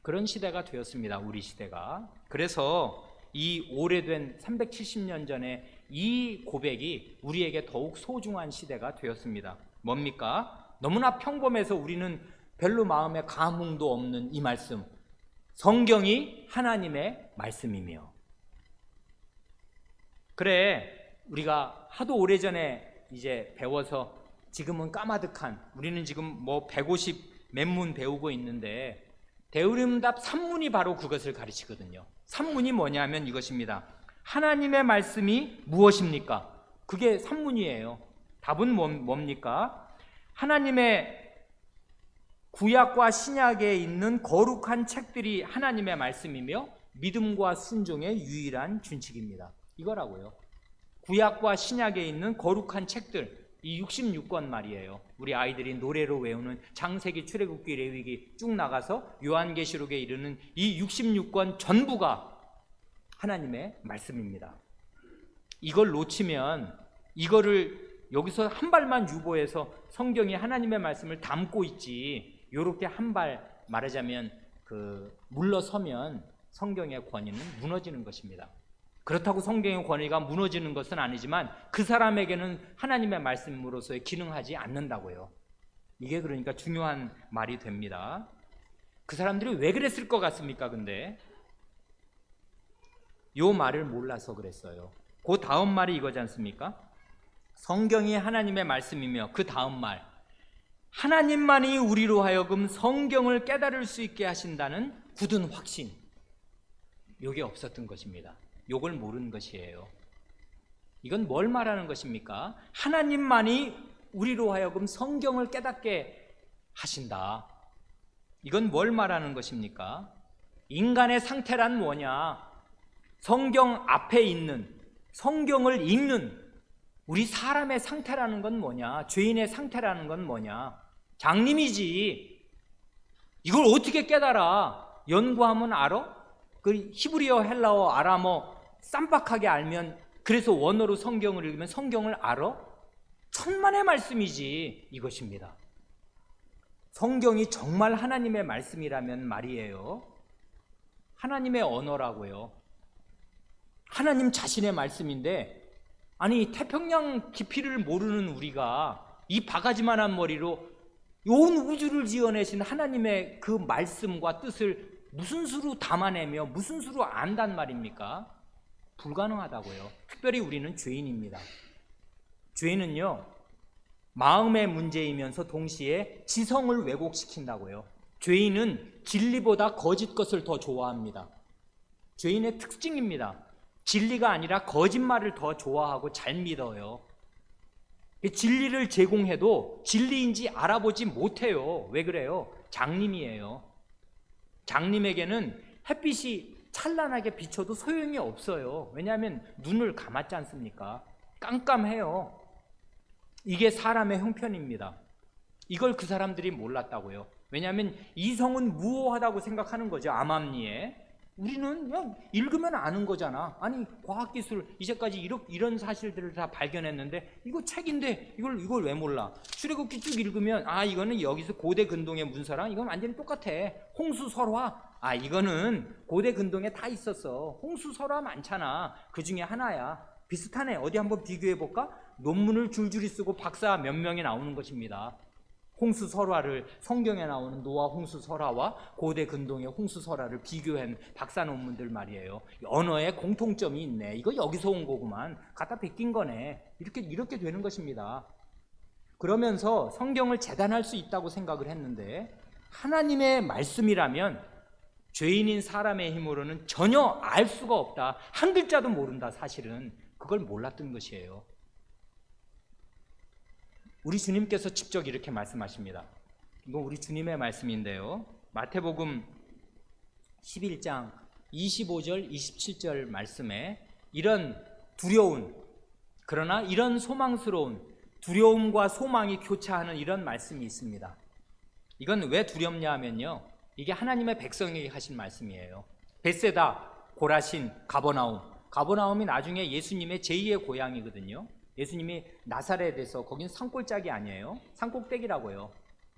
그런 시대가 되었습니다, 우리 시대가. 그래서 이 오래된 370년 전에 이 고백이 우리에게 더욱 소중한 시대가 되었습니다. 뭡니까? 너무나 평범해서 우리는 별로 마음에 감흥도 없는 이 말씀, 성경이 하나님의 말씀이며, 그래, 우리가 하도 오래전에 이제 배워서 지금은 까마득한, 우리는 지금 뭐 150 몇 문 배우고 있는데 대우림답 산문이 바로 그것을 가르치거든요. 산문이 뭐냐면 이것입니다. 하나님의 말씀이 무엇입니까? 그게 산문이에요. 답은 뭡니까? 하나님의 구약과 신약에 있는 거룩한 책들이 하나님의 말씀이며 믿음과 순종의 유일한 준칙입니다. 이거라고요. 구약과 신약에 있는 거룩한 책들, 이 66권 말이에요. 우리 아이들이 노래로 외우는 창세기, 출애굽기, 레위기 쭉 나가서 요한계시록에 이르는 이 66권 전부가 하나님의 말씀입니다. 이걸 놓치면, 이거를 여기서 한 발만 유보해서 성경이 하나님의 말씀을 담고 있지, 요렇게 한 발 말하자면 물러서면 성경의 권위는 무너지는 것입니다. 그렇다고 성경의 권위가 무너지는 것은 아니지만 그 사람에게는 하나님의 말씀으로서의 기능하지 않는다고요. 이게 그러니까 중요한 말이 됩니다. 그 사람들이 왜 그랬을 것 같습니까? 근데 요 말을 몰라서 그랬어요. 그 다음 말이 이거지 않습니까? 성경이 하나님의 말씀이며 그 다음 말, 하나님만이 우리로 하여금 성경을 깨달을 수 있게 하신다는 굳은 확신, 요게 없었던 것입니다. 요걸 모르는 것이에요. 이건 뭘 말하는 것입니까? 하나님만이 우리로 하여금 성경을 깨닫게 하신다. 이건 뭘 말하는 것입니까? 인간의 상태란 뭐냐? 성경 앞에 있는, 성경을 읽는 우리 사람의 상태라는 건 뭐냐? 죄인의 상태라는 건 뭐냐? 장님이지. 이걸 어떻게 깨달아? 연구하면 알아? 그 히브리어, 헬라어, 아람어 쌈박하게 알면, 그래서 원어로 성경을 읽으면 성경을 알아? 천만의 말씀이지 이것입니다. 성경이 정말 하나님의 말씀이라면 말이에요. 하나님의 언어라고요. 하나님 자신의 말씀인데, 아니 태평양 깊이를 모르는 우리가 이 바가지만한 머리로 온 우주를 지어내신 하나님의 그 말씀과 뜻을 무슨 수로 담아내며 무슨 수로 안단 말입니까? 불가능하다고요. 특별히 우리는 죄인입니다. 죄는요, 마음의 문제이면서 동시에 지성을 왜곡시킨다고요. 죄인은 진리보다 거짓 것을 더 좋아합니다. 죄인의 특징입니다. 진리가 아니라 거짓말을 더 좋아하고 잘 믿어요. 진리를 제공해도 진리인지 알아보지 못해요. 왜 그래요? 장님이에요. 장님에게는 햇빛이 찬란하게 비춰도 소용이 없어요. 왜냐하면 눈을 감았지 않습니까? 깜깜해요. 이게 사람의 형편입니다. 이걸 그 사람들이 몰랐다고요. 왜냐하면 이성은 무오하다고 생각하는 거죠. 암암리에. 우리는 그냥 읽으면 아는 거잖아. 아니 과학기술 이제까지 이런 사실들을 다 발견했는데 이거 책인데 이걸 왜 몰라? 출애굽기 쭉 읽으면 이거는 여기서 고대 근동의 문서랑 이건 완전히 똑같아. 홍수설화, 이거는 고대 근동에 다 있었어. 홍수설화 많잖아. 그 중에 하나야. 비슷하네. 어디 한번 비교해볼까? 논문을 줄줄이 쓰고 박사 몇 명이 나오는 것입니다. 홍수설화를, 성경에 나오는 노아 홍수설화와 고대 근동의 홍수설화를 비교한 박사 논문들 말이에요. 언어에 공통점이 있네. 이거 여기서 온 거구만. 갖다 베낀 거네. 이렇게 되는 것입니다. 그러면서 성경을 재단할 수 있다고 생각을 했는데, 하나님의 말씀이라면 죄인인 사람의 힘으로는 전혀 알 수가 없다. 한 글자도 모른다. 사실은 그걸 몰랐던 것이에요. 우리 주님께서 직접 이렇게 말씀하십니다. 이거 우리 주님의 말씀인데요. 마태복음 11장 25절 27절 말씀에 이런 두려운, 그러나 이런 소망스러운, 두려움과 소망이 교차하는 이런 말씀이 있습니다. 이건 왜 두렵냐 하면요, 이게 하나님의 백성에게 하신 말씀이에요. 벳세다, 고라신, 가버나움이 나중에 예수님의 제2의 고향이거든요. 예수님이 나사렛에서, 거긴 산골짜기 아니에요. 산꼭대기라고요.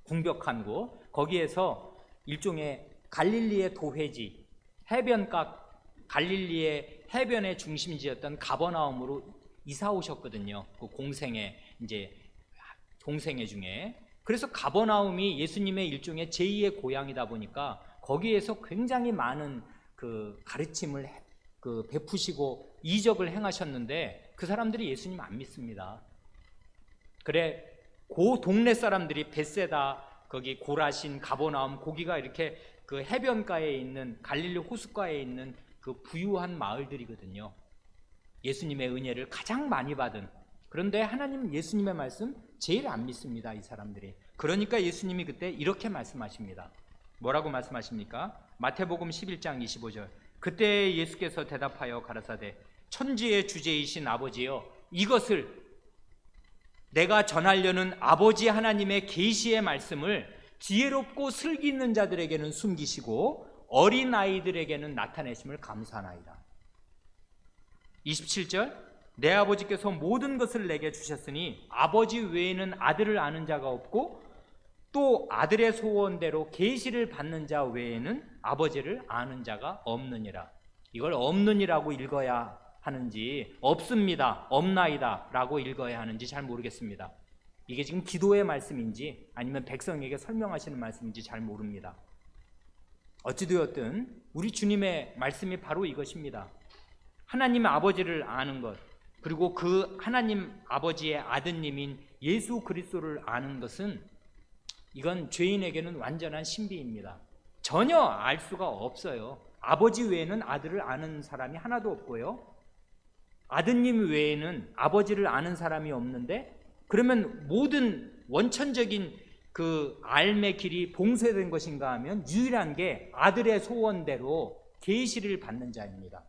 궁벽한 곳. 거기에서 일종의 갈릴리의 도회지, 해변가, 갈릴리의 해변의 중심지였던 가버나움으로 이사 오셨거든요. 그 공생애 중에. 그래서 가버나움이 예수님의 일종의 제2의 고향이다 보니까 거기에서 굉장히 많은 그 가르침을 베푸시고 이적을 행하셨는데, 그 사람들이 예수님 안 믿습니다. 그래, 그 동네 사람들이 벳세다, 거기 고라신, 가버나움, 거기가 이렇게 그 해변가에 있는, 갈릴리 호숫가에 있는 그 부유한 마을들이거든요. 예수님의 은혜를 가장 많이 받은. 그런데 하나님, 예수님의 말씀 제일 안 믿습니다, 이 사람들이. 그러니까 예수님이 그때 이렇게 말씀하십니다. 뭐라고 말씀하십니까? 마태복음 11장 25절. 그때 예수께서 대답하여 가라사대, 천지의 주제이신 아버지여, 이것을, 내가 전하려는 아버지 하나님의 계시의 말씀을 지혜롭고 슬기 있는 자들에게는 숨기시고 어린 아이들에게는 나타내심을 감사하나이다. 27절, 내 아버지께서 모든 것을 내게 주셨으니 아버지 외에는 아들을 아는 자가 없고 또 아들의 소원대로 계시를 받는 자 외에는 아버지를 아는 자가 없느니라. 이걸 없느니라고 읽어야 하는지, 없습니다, 없나이다 라고 읽어야 하는지 잘 모르겠습니다. 이게 지금 기도의 말씀인지 아니면 백성에게 설명하시는 말씀인지 잘 모릅니다. 어찌되었든 우리 주님의 말씀이 바로 이것입니다. 하나님 아버지를 아는 것, 그리고 그 하나님 아버지의 아드님인 예수 그리스도를 아는 것은, 이건 죄인에게는 완전한 신비입니다. 전혀 알 수가 없어요. 아버지 외에는 아들을 아는 사람이 하나도 없고요. 아드님 외에는 아버지를 아는 사람이 없는데, 그러면 모든 원천적인 그 삶의 길이 봉쇄된 것인가 하면 유일한 게 아들의 소원대로 계시를 받는 자입니다.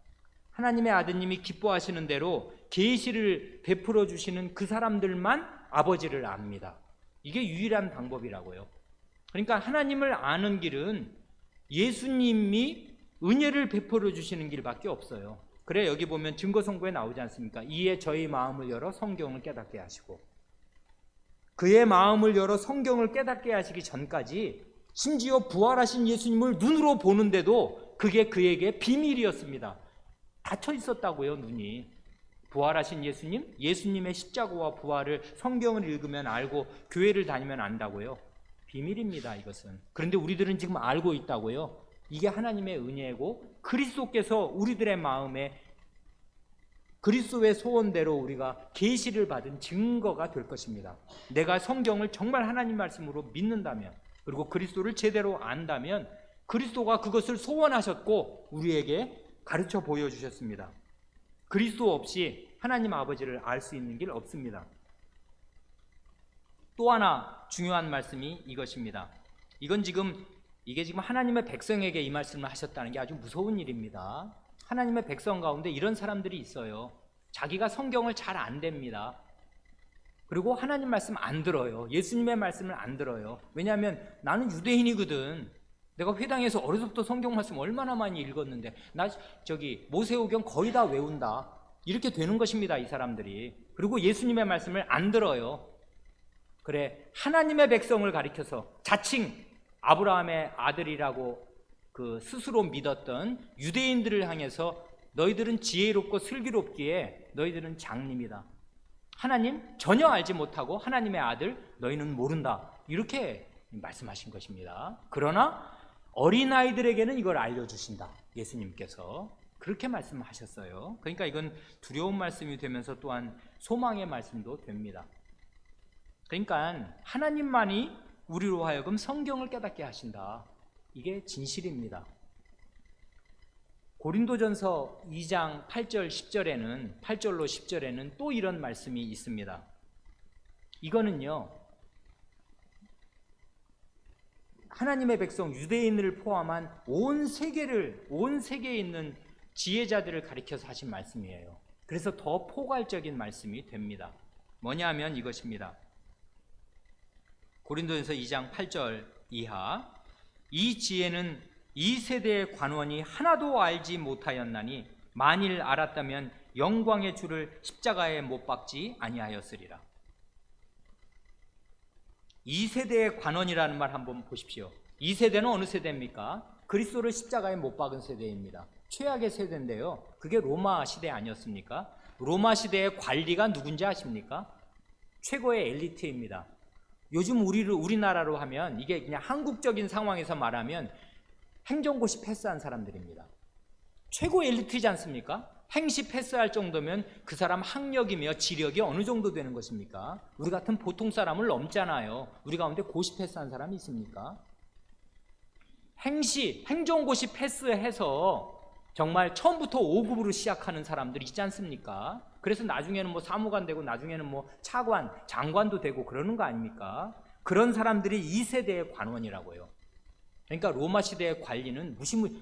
하나님의 아드님이 기뻐하시는 대로 계시를 베풀어 주시는 그 사람들만 아버지를 압니다. 이게 유일한 방법이라고요. 그러니까 하나님을 아는 길은 예수님이 은혜를 베풀어 주시는 길밖에 없어요. 그래, 여기 보면 증거선고에 나오지 않습니까? 이에 저희 마음을 열어 성경을 깨닫게 하시고, 그의 마음을 열어 성경을 깨닫게 하시기 전까지 심지어 부활하신 예수님을 눈으로 보는데도 그게 그에게 비밀이었습니다. 닫혀 있었다고요, 눈이. 부활하신 예수님, 예수님의 십자가와 부활을 성경을 읽으면 알고 교회를 다니면 안다고요. 비밀입니다, 이것은. 그런데 우리들은 지금 알고 있다고요. 이게 하나님의 은혜고 그리스도께서 우리들의 마음에 그리스도의 소원대로 우리가 계시를 받은 증거가 될 것입니다. 내가 성경을 정말 하나님 말씀으로 믿는다면, 그리고 그리스도를 제대로 안다면 그리스도가 그것을 소원하셨고 우리에게 가르쳐 보여주셨습니다. 그리스도 없이 하나님 아버지를 알 수 있는 길 없습니다. 또 하나 중요한 말씀이 이것입니다. 이게 지금 하나님의 백성에게 이 말씀을 하셨다는 게 아주 무서운 일입니다. 하나님의 백성 가운데 이런 사람들이 있어요. 자기가 성경을 잘 안 됩니다. 그리고 하나님 말씀 안 들어요. 예수님의 말씀을 안 들어요. 왜냐하면 나는 유대인이거든. 내가 회당에서 어려서부터 성경 말씀 얼마나 많이 읽었는데 나 모세오경 거의 다 외운다. 이렇게 되는 것입니다, 이 사람들이. 그리고 예수님의 말씀을 안 들어요. 그래, 하나님의 백성을 가리켜서 자칭 아브라함의 아들이라고 스스로 믿었던 유대인들을 향해서 너희들은 지혜롭고 슬기롭기에 너희들은 장님이다. 하나님 전혀 알지 못하고 하나님의 아들 너희는 모른다. 이렇게 말씀하신 것입니다. 그러나 어린아이들에게는 이걸 알려주신다. 예수님께서 그렇게 말씀하셨어요. 그러니까 이건 두려운 말씀이 되면서 또한 소망의 말씀도 됩니다. 그러니까 하나님만이 우리로 하여금 성경을 깨닫게 하신다. 이게 진실입니다. 고린도전서 2장 8절로 10절에는 또 이런 말씀이 있습니다. 이거는요, 하나님의 백성 유대인을 포함한 온 세계에 있는 지혜자들을 가리켜서 하신 말씀이에요. 그래서 더 포괄적인 말씀이 됩니다. 뭐냐면 이것입니다. 고린도전서 2장 8절 이하, 이 지혜는 이 세대의 관원이 하나도 알지 못하였나니 만일 알았다면 영광의 주를 십자가에 못 박지 아니하였으리라. 이 세대의 관원이라는 말 한번 보십시오. 이 세대는 어느 세대입니까? 그리스도를 십자가에 못 박은 세대입니다. 최악의 세대인데요, 그게 로마 시대 아니었습니까? 로마 시대의 관리가 누군지 아십니까? 최고의 엘리트입니다. 요즘 우리나라로 하면, 이게 그냥 한국적인 상황에서 말하면 행정고시 패스한 사람들입니다. 최고 엘리트이지 않습니까? 행시 패스할 정도면 그 사람 학력이며 지력이 어느 정도 되는 것입니까? 우리 같은 보통 사람을 넘잖아요. 우리 가운데 고시 패스한 사람이 있습니까? 행정고시 패스해서 정말 처음부터 5급으로 시작하는 사람들 있지 않습니까? 그래서 나중에는 사무관 되고 나중에는 차관, 장관도 되고 그러는 거 아닙니까? 그런 사람들이 이 세대의 관원이라고요. 그러니까 로마 시대의 관리는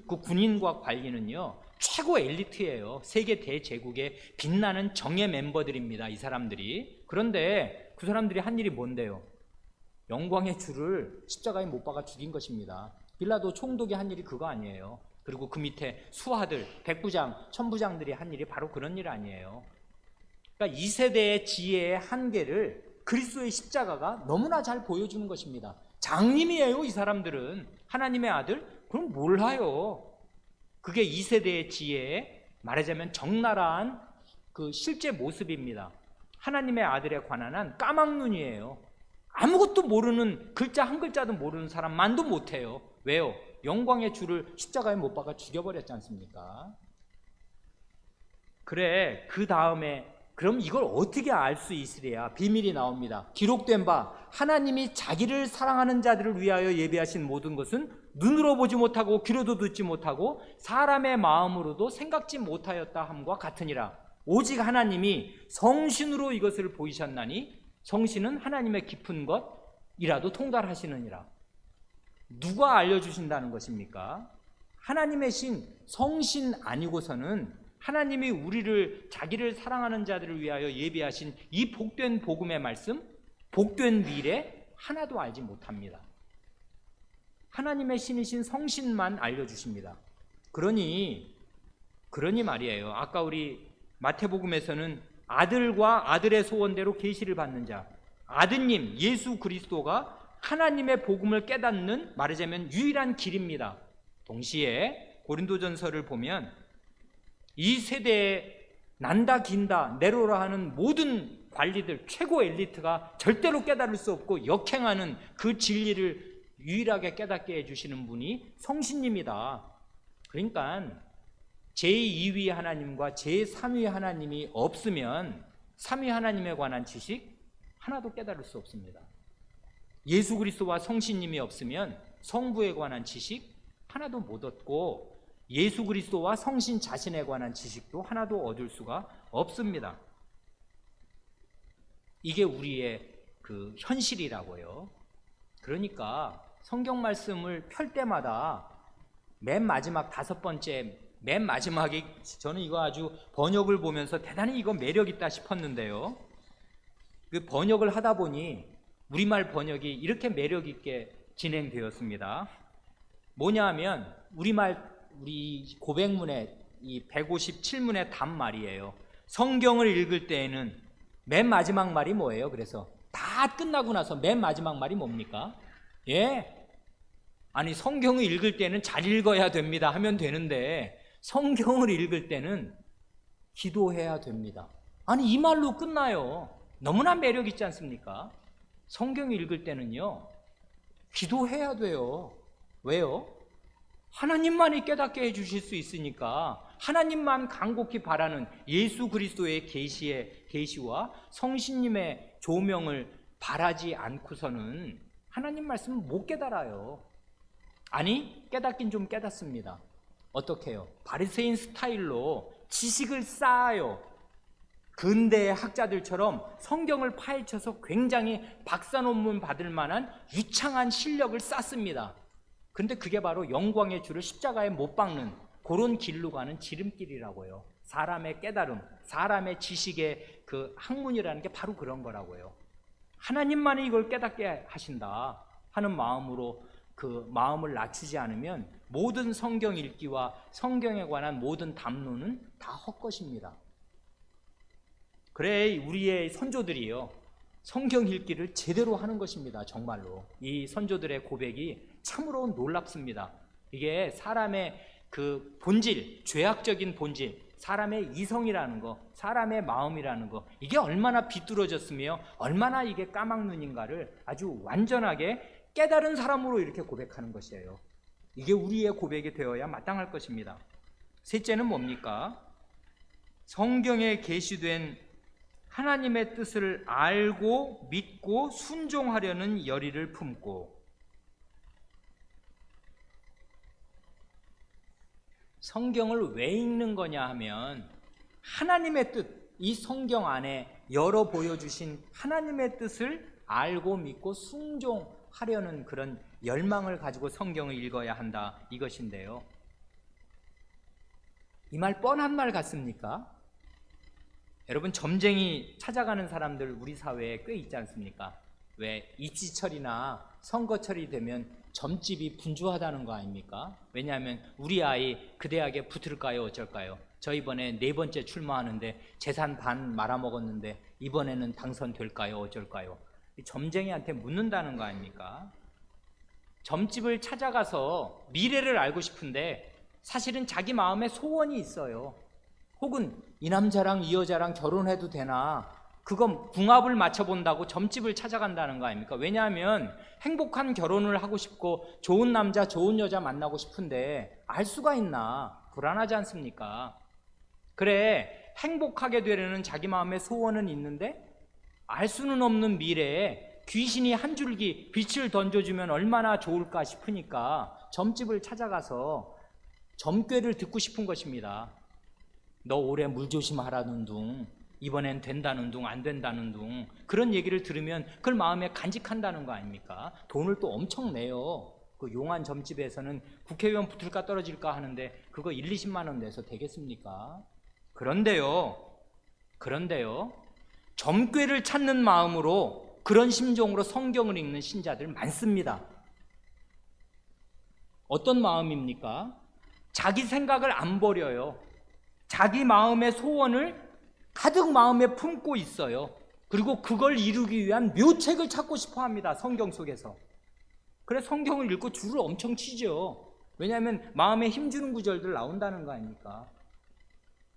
그 군인과 관리는요, 최고 엘리트예요. 세계 대제국의 빛나는 정예 멤버들입니다, 이 사람들이. 그런데 그 사람들이 한 일이 뭔데요? 영광의 주를 십자가에 못 박아 죽인 것입니다. 빌라도 총독이 한 일이 그거 아니에요. 그리고 그 밑에 수하들, 백부장, 천부장들이 한 일이 바로 그런 일 아니에요. 그러니까 이 세대의 지혜의 한계를 그리스도의 십자가가 너무나 잘 보여주는 것입니다. 장님이에요, 이 사람들은. 하나님의 아들? 그럼 몰라요. 그게 이 세대의 지혜의 말하자면 적나라한 그 실제 모습입니다. 하나님의 아들에 관한 한 까막눈이에요. 아무것도 모르는, 글자 한 글자도 모르는 사람만도 못해요. 왜요? 영광의 주를 십자가에 못 박아 죽여버렸지 않습니까? 그래, 그 다음에 그럼 이걸 어떻게 알 수 있으랴? 비밀이 나옵니다. 기록된 바 하나님이 자기를 사랑하는 자들을 위하여 예비하신 모든 것은 눈으로 보지 못하고 귀로도 듣지 못하고 사람의 마음으로도 생각지 못하였다 함과 같으니라. 오직 하나님이 성신으로 이것을 보이셨나니 성신은 하나님의 깊은 것이라도 통달하시느니라. 누가 알려주신다는 것입니까? 하나님의 신, 성신 아니고서는 하나님이 우리를 자기를 사랑하는 자들을 위하여 예비하신 이 복된 복음의 말씀, 복된 미래 하나도 알지 못합니다. 하나님의 신이신 성신만 알려주십니다. 그러니 말이에요. 아까 우리 마태복음에서는 아들과 아들의 소원대로 계시를 받는 자, 아드님 예수 그리스도가 하나님의 복음을 깨닫는 말하자면 유일한 길입니다. 동시에 고린도전서를 보면 이 세대에 난다 긴다 내로라 하는 모든 관리들, 최고 엘리트가 절대로 깨달을 수 없고 역행하는 그 진리를 유일하게 깨닫게 해주시는 분이 성신입니다. 그러니까 제2위 하나님과 제3위 하나님이 없으면 3위 하나님에 관한 지식 하나도 깨달을 수 없습니다. 예수 그리스도와 성신님이 없으면 성부에 관한 지식 하나도 못 얻고 예수 그리스도와 성신 자신에 관한 지식도 하나도 얻을 수가 없습니다. 이게 우리의 그 현실이라고요. 그러니까 성경 말씀을 펼 때마다 맨 마지막 5번째, 맨 마지막에 저는 이거 아주 번역을 보면서 대단히 이거 매력 있다 싶었는데요. 그 번역을 하다 보니 우리말 번역이 이렇게 매력 있게 진행되었습니다. 뭐냐 하면 우리 고백문의 이 157문의 답말이에요. 성경을 읽을 때에는 맨 마지막 말이 뭐예요? 그래서 다 끝나고 나서 맨 마지막 말이 뭡니까? 예? 아니 성경을 읽을 때는 잘 읽어야 됩니다 하면 되는데 성경을 읽을 때는 기도해야 됩니다. 아니 이 말로 끝나요. 너무나 매력 있지 않습니까? 성경 읽을 때는요 기도해야 돼요. 왜요? 하나님만이 깨닫게 해주실 수 있으니까 하나님만 간곡히 바라는 예수 그리스도의 계시와 성신님의 조명을 바라지 않고서는 하나님 말씀을 못 깨달아요. 아니 깨닫긴 좀 깨닫습니다. 어떻게 해요? 바리새인 스타일로 지식을 쌓아요. 근대의 학자들처럼 성경을 파헤쳐서 굉장히 박사 논문 받을 만한 유창한 실력을 쌓습니다. 근데 그게 바로 영광의 주를 십자가에 못 박는 그런 길로 가는 지름길이라고요. 사람의 깨달음, 사람의 지식의 그 학문이라는 게 바로 그런 거라고요. 하나님만이 이걸 깨닫게 하신다 하는 마음으로 그 마음을 낮추지 않으면 모든 성경 읽기와 성경에 관한 모든 담론은 다 헛것입니다. 그래 우리의 선조들이요 성경 읽기를 제대로 하는 것입니다. 정말로 이 선조들의 고백이 참으로 놀랍습니다. 이게 사람의 그 본질, 죄악적인 본질, 사람의 이성이라는 거, 사람의 마음이라는 거, 이게 얼마나 비뚤어졌으며 얼마나 이게 까막눈인가를 아주 완전하게 깨달은 사람으로 이렇게 고백하는 것이에요. 이게 우리의 고백이 되어야 마땅할 것입니다. 셋째는 뭡니까? 성경에 계시된 하나님의 뜻을 알고 믿고 순종하려는 열의를 품고, 성경을 왜 읽는 거냐 하면 하나님의 뜻, 이 성경 안에 열어 보여주신 하나님의 뜻을 알고 믿고 순종하려는 그런 열망을 가지고 성경을 읽어야 한다 이것인데요. 이 말 뻔한 말 같습니까? 여러분 점쟁이 찾아가는 사람들 우리 사회에 꽤 있지 않습니까? 왜 입시철이나 선거철이 되면 점집이 분주하다는 거 아닙니까? 왜냐하면 우리 아이 그 대학에 붙을까요 어쩔까요? 저 이번에 4번째 출마하는데 재산 반 말아먹었는데 이번에는 당선될까요 어쩔까요? 점쟁이한테 묻는다는 거 아닙니까? 점집을 찾아가서 미래를 알고 싶은데 사실은 자기 마음에 소원이 있어요. 혹은 이 남자랑 이 여자랑 결혼해도 되나, 그건 궁합을 맞춰본다고 점집을 찾아간다는 거 아닙니까? 왜냐하면 행복한 결혼을 하고 싶고 좋은 남자 좋은 여자 만나고 싶은데 알 수가 있나? 불안하지 않습니까? 그래 행복하게 되려는 자기 마음의 소원은 있는데 알 수는 없는 미래에 귀신이 한 줄기 빛을 던져주면 얼마나 좋을까 싶으니까 점집을 찾아가서 점괘를 듣고 싶은 것입니다. 너 올해 물 조심하라는 둥, 이번엔 된다는 둥, 안 된다는 둥, 그런 얘기를 들으면 그걸 마음에 간직한다는 거 아닙니까? 돈을 또 엄청 내요. 그 용한 점집에서는 국회의원 붙을까 떨어질까 하는데 그거 1, 20만 원 내서 되겠습니까? 그런데요, 점괘를 찾는 마음으로 그런 심정으로 성경을 읽는 신자들 많습니다. 어떤 마음입니까? 자기 생각을 안 버려요. 자기 마음의 소원을 가득 마음에 품고 있어요. 그리고 그걸 이루기 위한 묘책을 찾고 싶어 합니다. 성경 속에서. 그래서 성경을 읽고 줄을 엄청 치죠. 왜냐하면 마음에 힘주는 구절들 나온다는 거 아닙니까?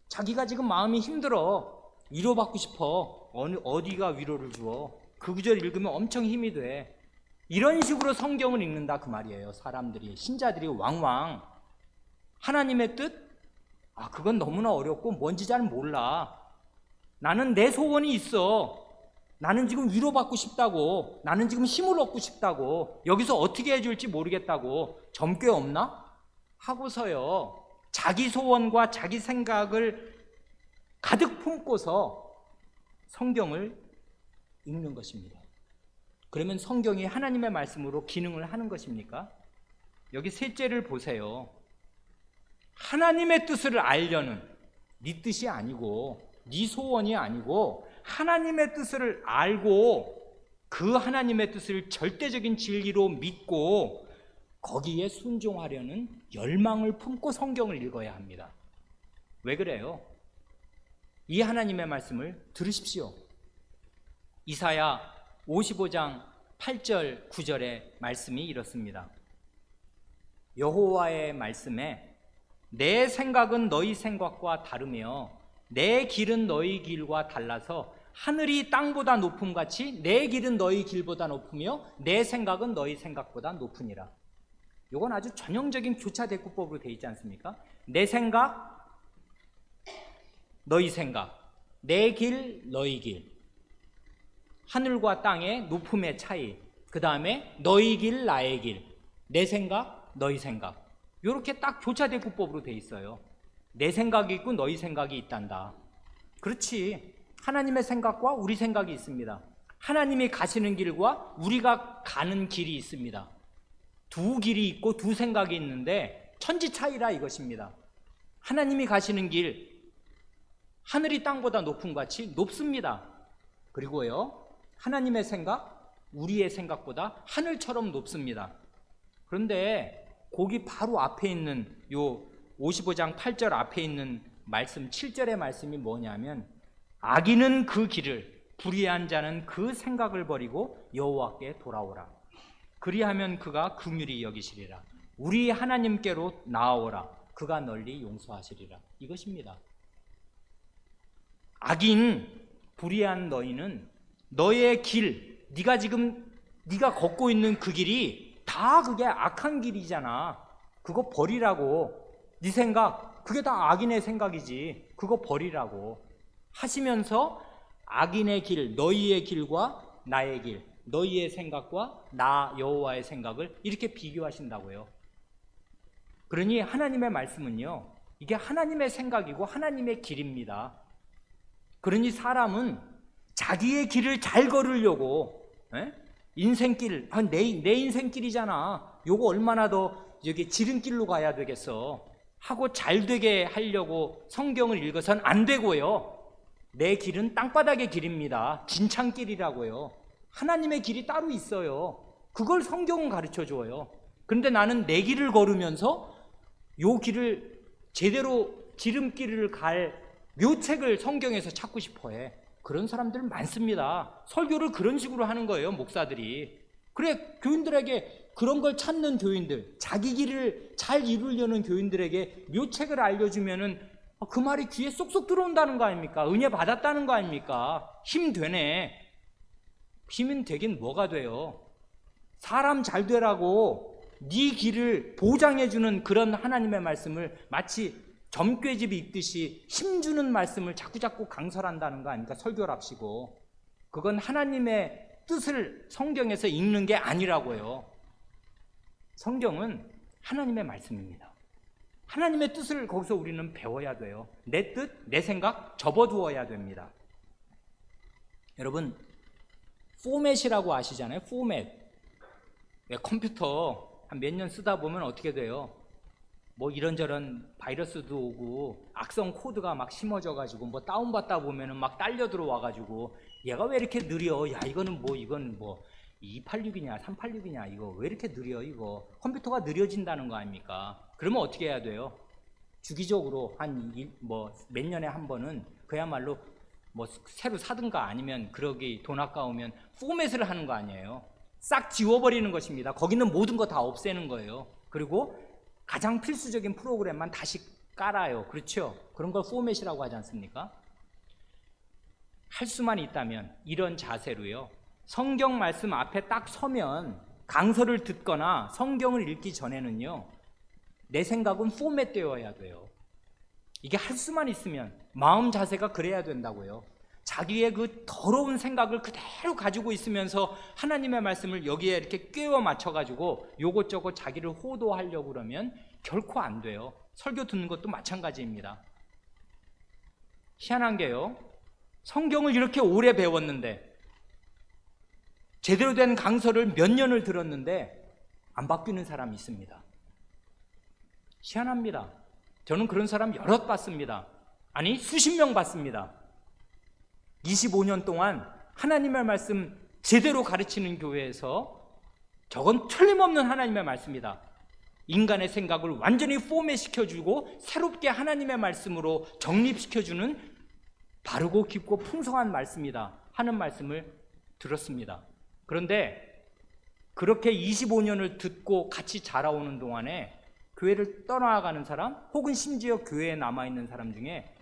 자기가 지금 마음이 힘들어, 위로받고 싶어, 어디가 위로를 주어? 그 구절 읽으면 엄청 힘이 돼. 이런 식으로 성경을 읽는다 그 말이에요. 사람들이, 신자들이 왕왕. 하나님의 뜻? 그건 너무나 어렵고 뭔지 잘 몰라. 나는 내 소원이 있어. 나는 지금 위로받고 싶다고. 나는 지금 힘을 얻고 싶다고. 여기서 어떻게 해줄지 모르겠다고. 점괘 없나? 하고서요, 자기 소원과 자기 생각을 가득 품고서 성경을 읽는 것입니다. 그러면 성경이 하나님의 말씀으로 기능을 하는 것입니까? 여기 셋째를 보세요. 하나님의 뜻을 알려는, 네 뜻이 아니고 네 소원이 아니고 하나님의 뜻을 알고 그 하나님의 뜻을 절대적인 진리로 믿고 거기에 순종하려는 열망을 품고 성경을 읽어야 합니다. 왜 그래요? 이 하나님의 말씀을 들으십시오. 이사야 55장 8절 9절의 말씀이 이렇습니다. 여호와의 말씀에 내 생각은 너희 생각과 다르며 내 길은 너희 길과 달라서 하늘이 땅보다 높음같이 내 길은 너희 길보다 높으며 내 생각은 너희 생각보다 높으니라. 이건 아주 전형적인 교차대꾸법으로 되어 있지 않습니까? 내 생각, 너희 생각, 내 길, 너희 길, 하늘과 땅의 높음의 차이, 그 다음에 너희 길, 나의 길, 내 생각, 너희 생각. 이렇게 딱 교차대꾸법으로 되어 있어요. 내 생각이 있고 너희 생각이 있단다. 그렇지. 하나님의 생각과 우리 생각이 있습니다. 하나님이 가시는 길과 우리가 가는 길이 있습니다. 두 길이 있고 두 생각이 있는데 천지 차이라 이것입니다. 하나님이 가시는 길, 하늘이 땅보다 높음 같이 높습니다. 그리고요, 하나님의 생각, 우리의 생각보다 하늘처럼 높습니다. 그런데 거기 바로 앞에 있는 요 55장 8절 앞에 있는 말씀 7절의 말씀이 뭐냐면, 악인은 그 길을, 불의한 자는 그 생각을 버리고 여호와께 돌아오라. 그리하면 그가 긍휼히 여기시리라. 우리 하나님께로 나아오라. 그가 널리 용서하시리라. 이것입니다. 악인, 불의한 너희는 너의 길, 네가 걷고 있는 그 길이 다 그게 악한 길이잖아. 그거 버리라고. 네 생각, 그게 다 악인의 생각이지. 그거 버리라고 하시면서 악인의 길, 너희의 길과 나의 길, 너희의 생각과 나 여호와의 생각을 이렇게 비교하신다고요. 그러니 하나님의 말씀은요, 이게 하나님의 생각이고 하나님의 길입니다. 그러니 사람은 자기의 길을 잘 걸으려고, 인생길, 내 인생길이잖아, 요거 얼마나 더 여기 지름길로 가야 되겠어 하고 잘 되게 하려고 성경을 읽어선 안 되고요. 내 길은 땅바닥의 길입니다. 진창길이라고요. 하나님의 길이 따로 있어요. 그걸 성경은 가르쳐 줘요. 그런데 나는 내 길을 걸으면서 요 길을 제대로 지름길을 갈 묘책을 성경에서 찾고 싶어 해. 그런 사람들 많습니다. 설교를 그런 식으로 하는 거예요, 목사들이. 그래, 교인들에게 그런 걸 찾는 교인들, 자기 길을 잘 이루려는 교인들에게 묘책을 알려주면은 그 말이 귀에 쏙쏙 들어온다는 거 아닙니까? 은혜 받았다는 거 아닙니까? 힘 되네. 힘은 되긴 뭐가 돼요? 사람 잘 되라고 네 길을 보장해주는 그런 하나님의 말씀을 마치 점괘집 읽듯이 힘주는 말씀을 자꾸자꾸 강설한다는 거 아닙니까? 설교랍시고. 그건 하나님의 뜻을 성경에서 읽는 게 아니라고요. 성경은 하나님의 말씀입니다. 하나님의 뜻을 거기서 우리는 배워야 돼요. 내 뜻, 내 생각 접어두어야 됩니다. 여러분, 포맷이라고 아시잖아요. 포맷. 컴퓨터 한 몇 년 쓰다 보면 어떻게 돼요? 뭐 이런저런 바이러스도 오고 악성 코드가 막 심어져 가지고 뭐 다운받다 보면은 막 딸려 들어와 가지고 얘가 왜 이렇게 느려? 야, 이거는 뭐 286이냐 386이냐 이거 왜 이렇게 느려? 이거 컴퓨터가 느려진다는 거 아닙니까? 그러면 어떻게 해야 돼요? 주기적으로 한 몇 년에 한 번은 그야말로 뭐 새로 사든가 아니면 그러기 돈 아까우면 포맷을 하는 거 아니에요. 싹 지워버리는 것입니다. 거기는 모든 거 다 없애는 거예요. 그리고 가장 필수적인 프로그램만 다시 깔아요. 그렇죠? 그런 걸 포맷이라고 하지 않습니까? 할 수만 있다면 이런 자세로요, 성경 말씀 앞에 딱 서면 강서를 듣거나 성경을 읽기 전에는요, 내 생각은 포맷되어야 돼요. 이게 할 수만 있으면 마음 자세가 그래야 된다고요. 자기의 그 더러운 생각을 그대로 가지고 있으면서 하나님의 말씀을 여기에 이렇게 꿰어 맞춰가지고 요것저것 자기를 호도하려고 그러면 결코 안 돼요. 설교 듣는 것도 마찬가지입니다. 희한한 게요, 성경을 이렇게 오래 배웠는데 제대로 된 강서를 몇 년을 들었는데 안 바뀌는 사람이 있습니다. 희한합니다. 저는 그런 사람 여럿 봤습니다. 아니, 수십 명 봤습니다. 25년 동안 하나님의 말씀 제대로 가르치는 교회에서 저건 틀림없는 하나님의 말씀이다. 인간의 생각을 완전히 포맷시켜주고 새롭게 하나님의 말씀으로 정립시켜주는 바르고 깊고 풍성한 말씀이다 하는 말씀을 들었습니다. 그런데 그렇게 25년을 듣고 같이 자라오는 동안에 교회를 떠나가는 사람 혹은 심지어 교회에 남아있는 사람 중에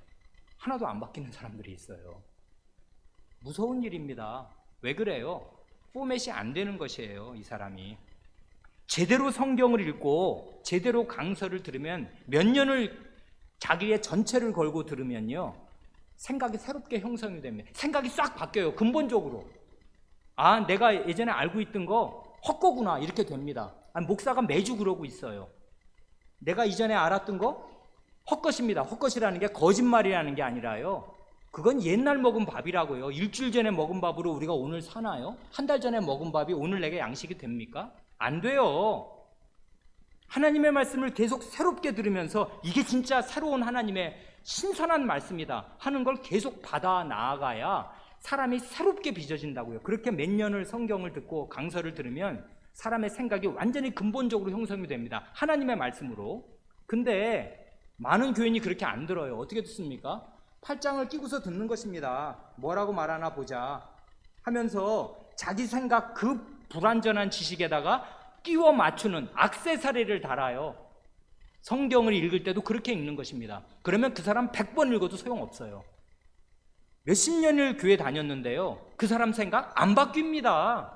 하나도 안 바뀌는 사람들이 있어요. 무서운 일입니다. 왜 그래요? 포맷이 안 되는 것이에요. 이 사람이 제대로 성경을 읽고 제대로 강서를 들으면 몇 년을 자기의 전체를 걸고 들으면요, 생각이 새롭게 형성이 됩니다. 생각이 싹 바뀌어요. 근본적으로. 아, 내가 예전에 알고 있던 거 헛거구나 이렇게 됩니다. 아니, 목사가 매주 그러고 있어요. 내가 이전에 알았던 거 헛것입니다. 헛것이라는 게 거짓말이라는 게 아니라요, 그건 옛날 먹은 밥이라고요. 일주일 전에 먹은 밥으로 우리가 오늘 사나요? 한 달 전에 먹은 밥이 오늘 내게 양식이 됩니까? 안 돼요. 하나님의 말씀을 계속 새롭게 들으면서 이게 진짜 새로운 하나님의 신선한 말씀이다 하는 걸 계속 받아 나아가야 사람이 새롭게 빚어진다고요. 그렇게 몇 년을 성경을 듣고 강서를 들으면 사람의 생각이 완전히 근본적으로 형성이 됩니다. 하나님의 말씀으로. 근데 많은 교인이 그렇게 안 들어요. 어떻게 듣습니까? 팔짱을 끼고서 듣는 것입니다. 뭐라고 말하나 보자 하면서 자기 생각 그 불완전한 지식에다가 끼워 맞추는 액세서리를 달아요. 성경을 읽을 때도 그렇게 읽는 것입니다. 그러면 그 사람 100번 읽어도 소용없어요. 몇십 년을 교회 다녔는데요, 그 사람 생각 안 바뀝니다.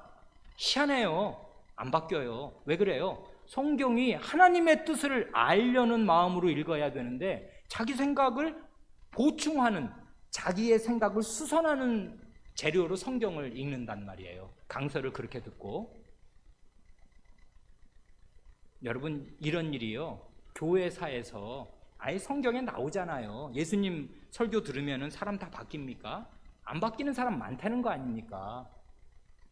희한해요. 안 바뀌어요. 왜 그래요? 성경이 하나님의 뜻을 알려는 마음으로 읽어야 되는데 자기 생각을 보충하는, 자기의 생각을 수선하는 재료로 성경을 읽는단 말이에요. 강서를 그렇게 듣고. 여러분, 이런 일이요, 교회사에서 아예 성경에 나오잖아요. 예수님 설교 들으면 사람 다 바뀝니까? 안 바뀌는 사람 많다는 거 아닙니까?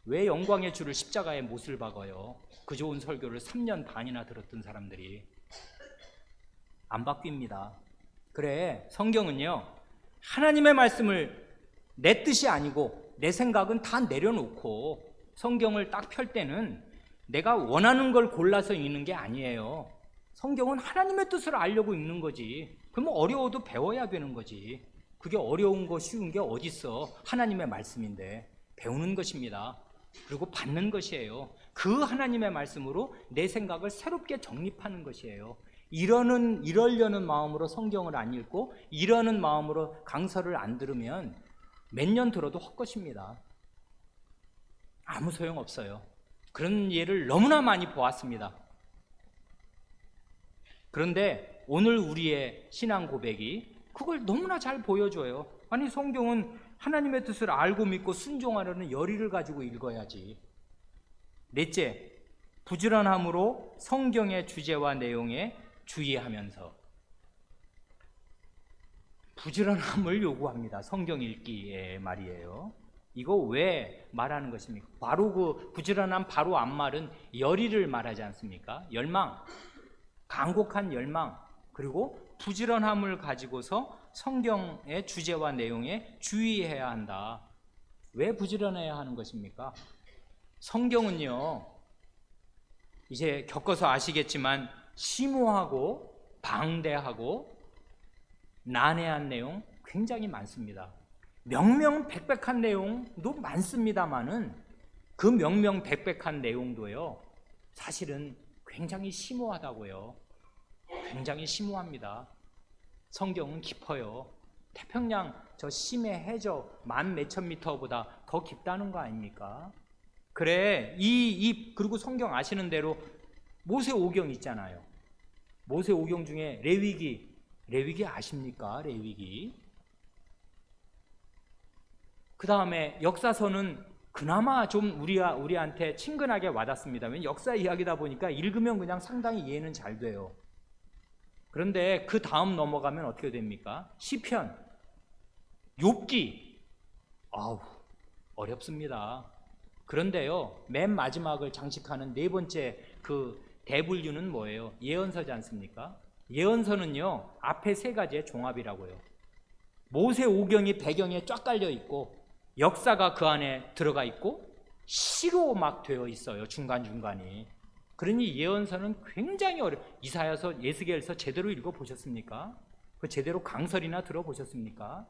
왜 영광의 주를 십자가에 못을 박아요? 그 좋은 설교를 3년 반이나 들었던 사람들이. 안 바뀝니다. 그래, 성경은요, 하나님의 말씀을 내 뜻이 아니고 내 생각은 다 내려놓고 성경을 딱 펼 때는 내가 원하는 걸 골라서 읽는 게 아니에요. 성경은 하나님의 뜻을 알려고 읽는 거지. 그러면 어려워도 배워야 되는 거지. 그게 어려운 거 쉬운 게 어딨어. 하나님의 말씀인데. 배우는 것입니다. 그리고 받는 것이에요. 그 하나님의 말씀으로 내 생각을 새롭게 정립하는 것이에요. 이러려는 마음으로 성경을 안 읽고 이러는 마음으로 강서를 안 들으면 몇 년 들어도 헛것입니다. 아무 소용없어요. 그런 예를 너무나 많이 보았습니다. 그런데 오늘 우리의 신앙 고백이 그걸 너무나 잘 보여줘요. 아니, 성경은 하나님의 뜻을 알고 믿고 순종하려는 열의를 가지고 읽어야지. 넷째, 부지런함으로 성경의 주제와 내용에 주의하면서 부지런함을 요구합니다. 성경 읽기에 말이에요. 이거 왜 말하는 것입니까? 바로 그 부지런함 바로 앞말은 열의를 말하지 않습니까? 열망, 간곡한 열망, 그리고 부지런함을 가지고서 성경의 주제와 내용에 주의해야 한다. 왜 부지런해야 하는 것입니까? 성경은요, 이제 겪어서 아시겠지만 심오하고 방대하고 난해한 내용 굉장히 많습니다. 명명백백한 내용도 많습니다만은 그 명명백백한 내용도요, 사실은 굉장히 심오하다고요. 굉장히 심오합니다. 성경은 깊어요. 태평양 저 심해 해저 10,000몇 미터보다 더 깊다는 거 아닙니까? 그래, 그리고 성경 아시는 대로 모세오경 있잖아요. 모세오경 중에 레위기 아십니까? 레위기. 그 다음에 역사서는 그나마 좀 우리한테 친근하게 와닿습니다. 왜냐면 역사 이야기다 보니까 읽으면 그냥 상당히 이해는 잘 돼요. 그런데 그 다음 넘어가면 어떻게 됩니까? 시편, 욥기, 어렵습니다. 그런데요, 맨 마지막을 장식하는 네 번째 그 대분류는 뭐예요? 예언서지 않습니까? 예언서는요, 앞에 세 가지의 종합이라고요. 모세오경이 배경에 쫙 깔려 있고 역사가 그 안에 들어가 있고 시로 막 되어 있어요, 중간중간이. 그러니 예언서는 굉장히 이사야서, 예스겔서 제대로 읽어보셨습니까? 그 제대로 강설이나 들어보셨습니까?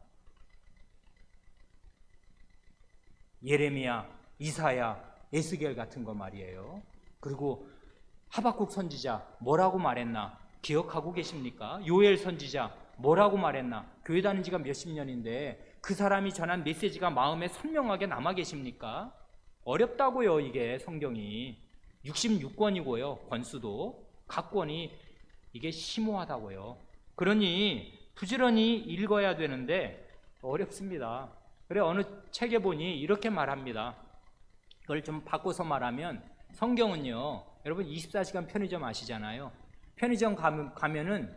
예레미야, 이사야, 예스겔 같은 거 말이에요. 그리고 하박국 선지자 뭐라고 말했나 기억하고 계십니까? 요엘 선지자 뭐라고 말했나? 교회 다닌 지가 몇십 년인데 그 사람이 전한 메시지가 마음에 선명하게 남아 계십니까? 어렵다고요. 이게 성경이 66권이고요 권수도 각 권이 이게 심오하다고요. 그러니 부지런히 읽어야 되는데 어렵습니다. 그래, 어느 책에 보니 이렇게 말합니다. 이걸 좀 바꿔서 말하면 성경은요, 여러분 24시간 편의점 아시잖아요. 편의점 가면은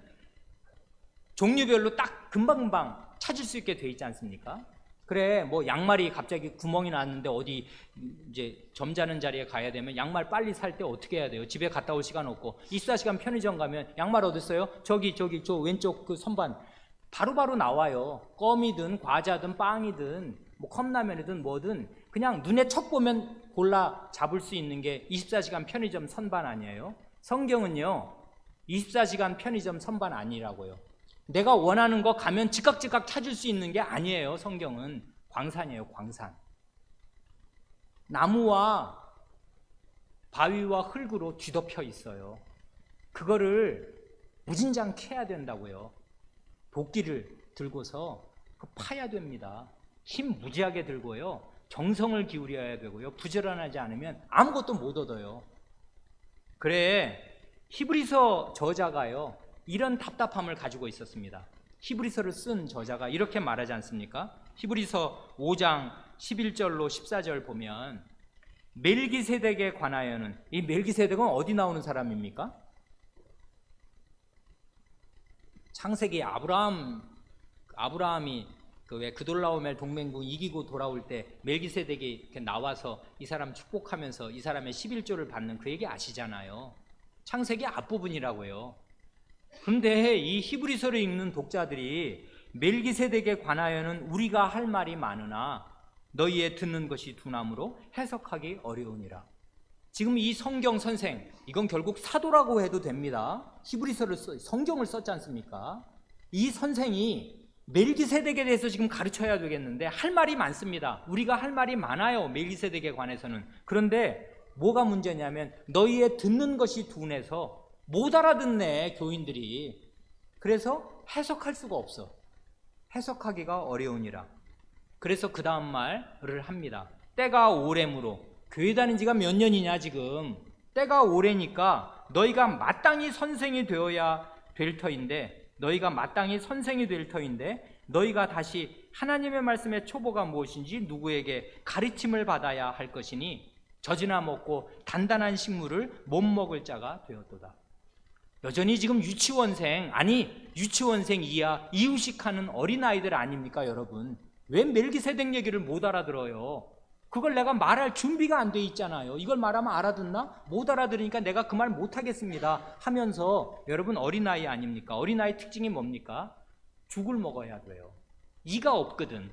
종류별로 딱 금방금방 찾을 수 있게 돼 있지 않습니까? 그래, 뭐 양말이 갑자기 구멍이 났는데 어디 이제 점잖은 자리에 가야 되면 양말 빨리 살 때 어떻게 해야 돼요? 집에 갔다 올 시간 없고 24시간 편의점 가면 양말 어딨어요? 저기 저 왼쪽 그 선반 바로바로 나와요. 껌이든 과자든 빵이든 뭐 컵라면이든 뭐든 그냥 눈에 척 보면 골라 잡을 수 있는 게 24시간 편의점 선반 아니에요? 성경은요 24시간 편의점 선반 아니라고요. 내가 원하는 거 가면 즉각 찾을 수 있는 게 아니에요. 성경은 광산이에요. 광산. 나무와 바위와 흙으로 뒤덮여 있어요. 그거를 무진장 캐야 된다고요. 도끼를 들고서 파야 됩니다. 힘 무지하게 들고요, 정성을 기울여야 되고요, 부지런하지 않으면 아무것도 못 얻어요. 그래, 히브리서 저자가요 이런 답답함을 가지고 있었습니다. 히브리서를 쓴 저자가 이렇게 말하지 않습니까? 히브리서 5장 11절로 14절 보면 멜기세덱에 관하여는, 이 멜기세덱은 어디 나오는 사람입니까? 창세기 아브라함이 그 왜 그돌라오멜 동맹국 이기고 돌아올 때 멜기세덱이 이렇게 나와서 이 사람 축복하면서 이 사람의 11조를 받는 그 얘기 아시잖아요. 창세기 앞부분이라고요. 그런데 이 히브리서를 읽는 독자들이 멜기세덱에 관하여는 우리가 할 말이 많으나 너희의 듣는 것이 둔함으로 해석하기 어려우니라. 지금 이 성경 선생, 이건 결국 사도라고 해도 됩니다. 히브리서를 성경을 썼지 않습니까? 이 선생이 멜기세덱에 대해서 지금 가르쳐야 되겠는데 할 말이 많습니다. 우리가 할 말이 많아요, 멜기세덱에 관해서는. 그런데 뭐가 문제냐면 너희의 듣는 것이 둔해서 못 알아듣네, 교인들이. 그래서 해석할 수가 없어. 해석하기가 어려우니라. 그래서 그 다음 말을 합니다. 때가 오래므로. 교회 다닌 지가 몇 년이냐 지금. 때가 오래니까 너희가 마땅히 선생이 되어야 될 터인데, 너희가 마땅히 선생이 될 터인데 너희가 다시 하나님의 말씀의 초보가 무엇인지 누구에게 가르침을 받아야 할 것이니 젖이나 먹고 단단한 식물을 못 먹을 자가 되었도다. 여전히 지금 유치원생 이하 이유식하는 어린아이들 아닙니까 여러분? 왜 멜기세덱 얘기를 못 알아들어요? 그걸 내가 말할 준비가 안 돼 있잖아요. 이걸 말하면 알아듣나? 못 알아들으니까 내가 그 말 못하겠습니다 하면서, 여러분 어린아이 아닙니까? 어린아이 특징이 뭡니까? 죽을 먹어야 돼요. 이가 없거든.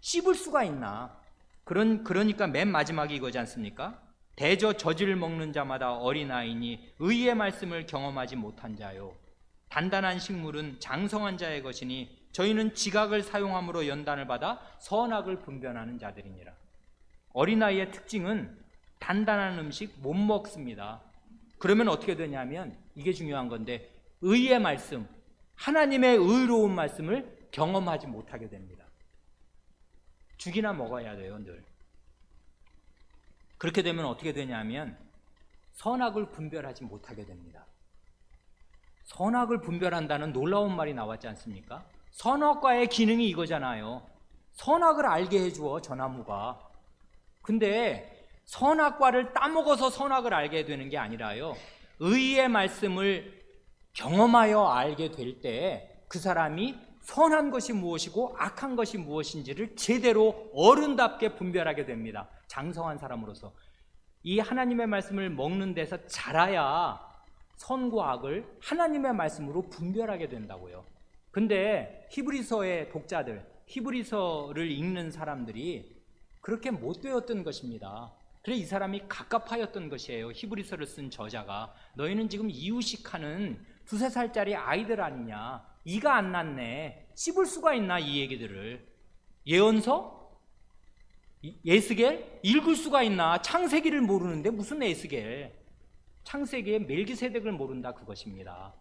씹을 수가 있나? 그러니까 맨 마지막이 이거지 않습니까? 대저 젖을 먹는 자마다 어린아이니 의의 말씀을 경험하지 못한 자요. 단단한 식물은 장성한 자의 것이니 저희는 지각을 사용함으로 연단을 받아 선악을 분별하는 자들이니라. 어린아이의 특징은 단단한 음식 못 먹습니다. 그러면 어떻게 되냐면, 이게 중요한 건데, 의의 말씀, 하나님의 의로운 말씀을 경험하지 못하게 됩니다. 죽이나 먹어야 돼요, 늘. 그렇게 되면 어떻게 되냐면 선악을 분별하지 못하게 됩니다. 선악을 분별한다는 놀라운 말이 나왔지 않습니까? 선악과의 기능이 이거잖아요. 선악을 알게 해주어, 저 나무가. 근데 선악과를 따먹어서 선악을 알게 되는 게 아니라요, 의의 말씀을 경험하여 알게 될 때 그 사람이 선한 것이 무엇이고 악한 것이 무엇인지를 제대로 어른답게 분별하게 됩니다. 장성한 사람으로서. 이 하나님의 말씀을 먹는 데서 자라야 선과 악을 하나님의 말씀으로 분별하게 된다고요. 근데 히브리서의 독자들, 히브리서를 읽는 사람들이 그렇게 못 되었던 것입니다. 그래 이 사람이 갑갑하였던 것이에요. 히브리서를 쓴 저자가. 너희는 지금 이유식하는 2-3살짜리 아이들 아니냐, 이가 안 났네, 씹을 수가 있나 이 얘기들을. 예언서? 에스겔? 읽을 수가 있나? 창세기를 모르는데 무슨 에스겔? 창세기의 멜기세덱을 모른다, 그것입니다.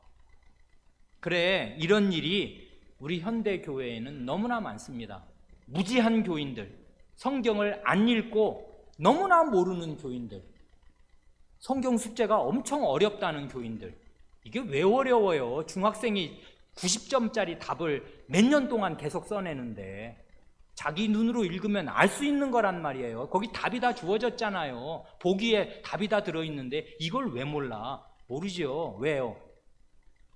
그래, 이런 일이 우리 현대 교회에는 너무나 많습니다. 무지한 교인들, 성경을 안 읽고 너무나 모르는 교인들, 성경 숙제가 엄청 어렵다는 교인들. 이게 왜 어려워요? 중학생이 90점짜리 답을 몇 년 동안 계속 써내는데, 자기 눈으로 읽으면 알 수 있는 거란 말이에요. 거기 답이 다 주어졌잖아요. 보기에 답이 다 들어있는데 이걸 왜 몰라? 모르죠. 왜요?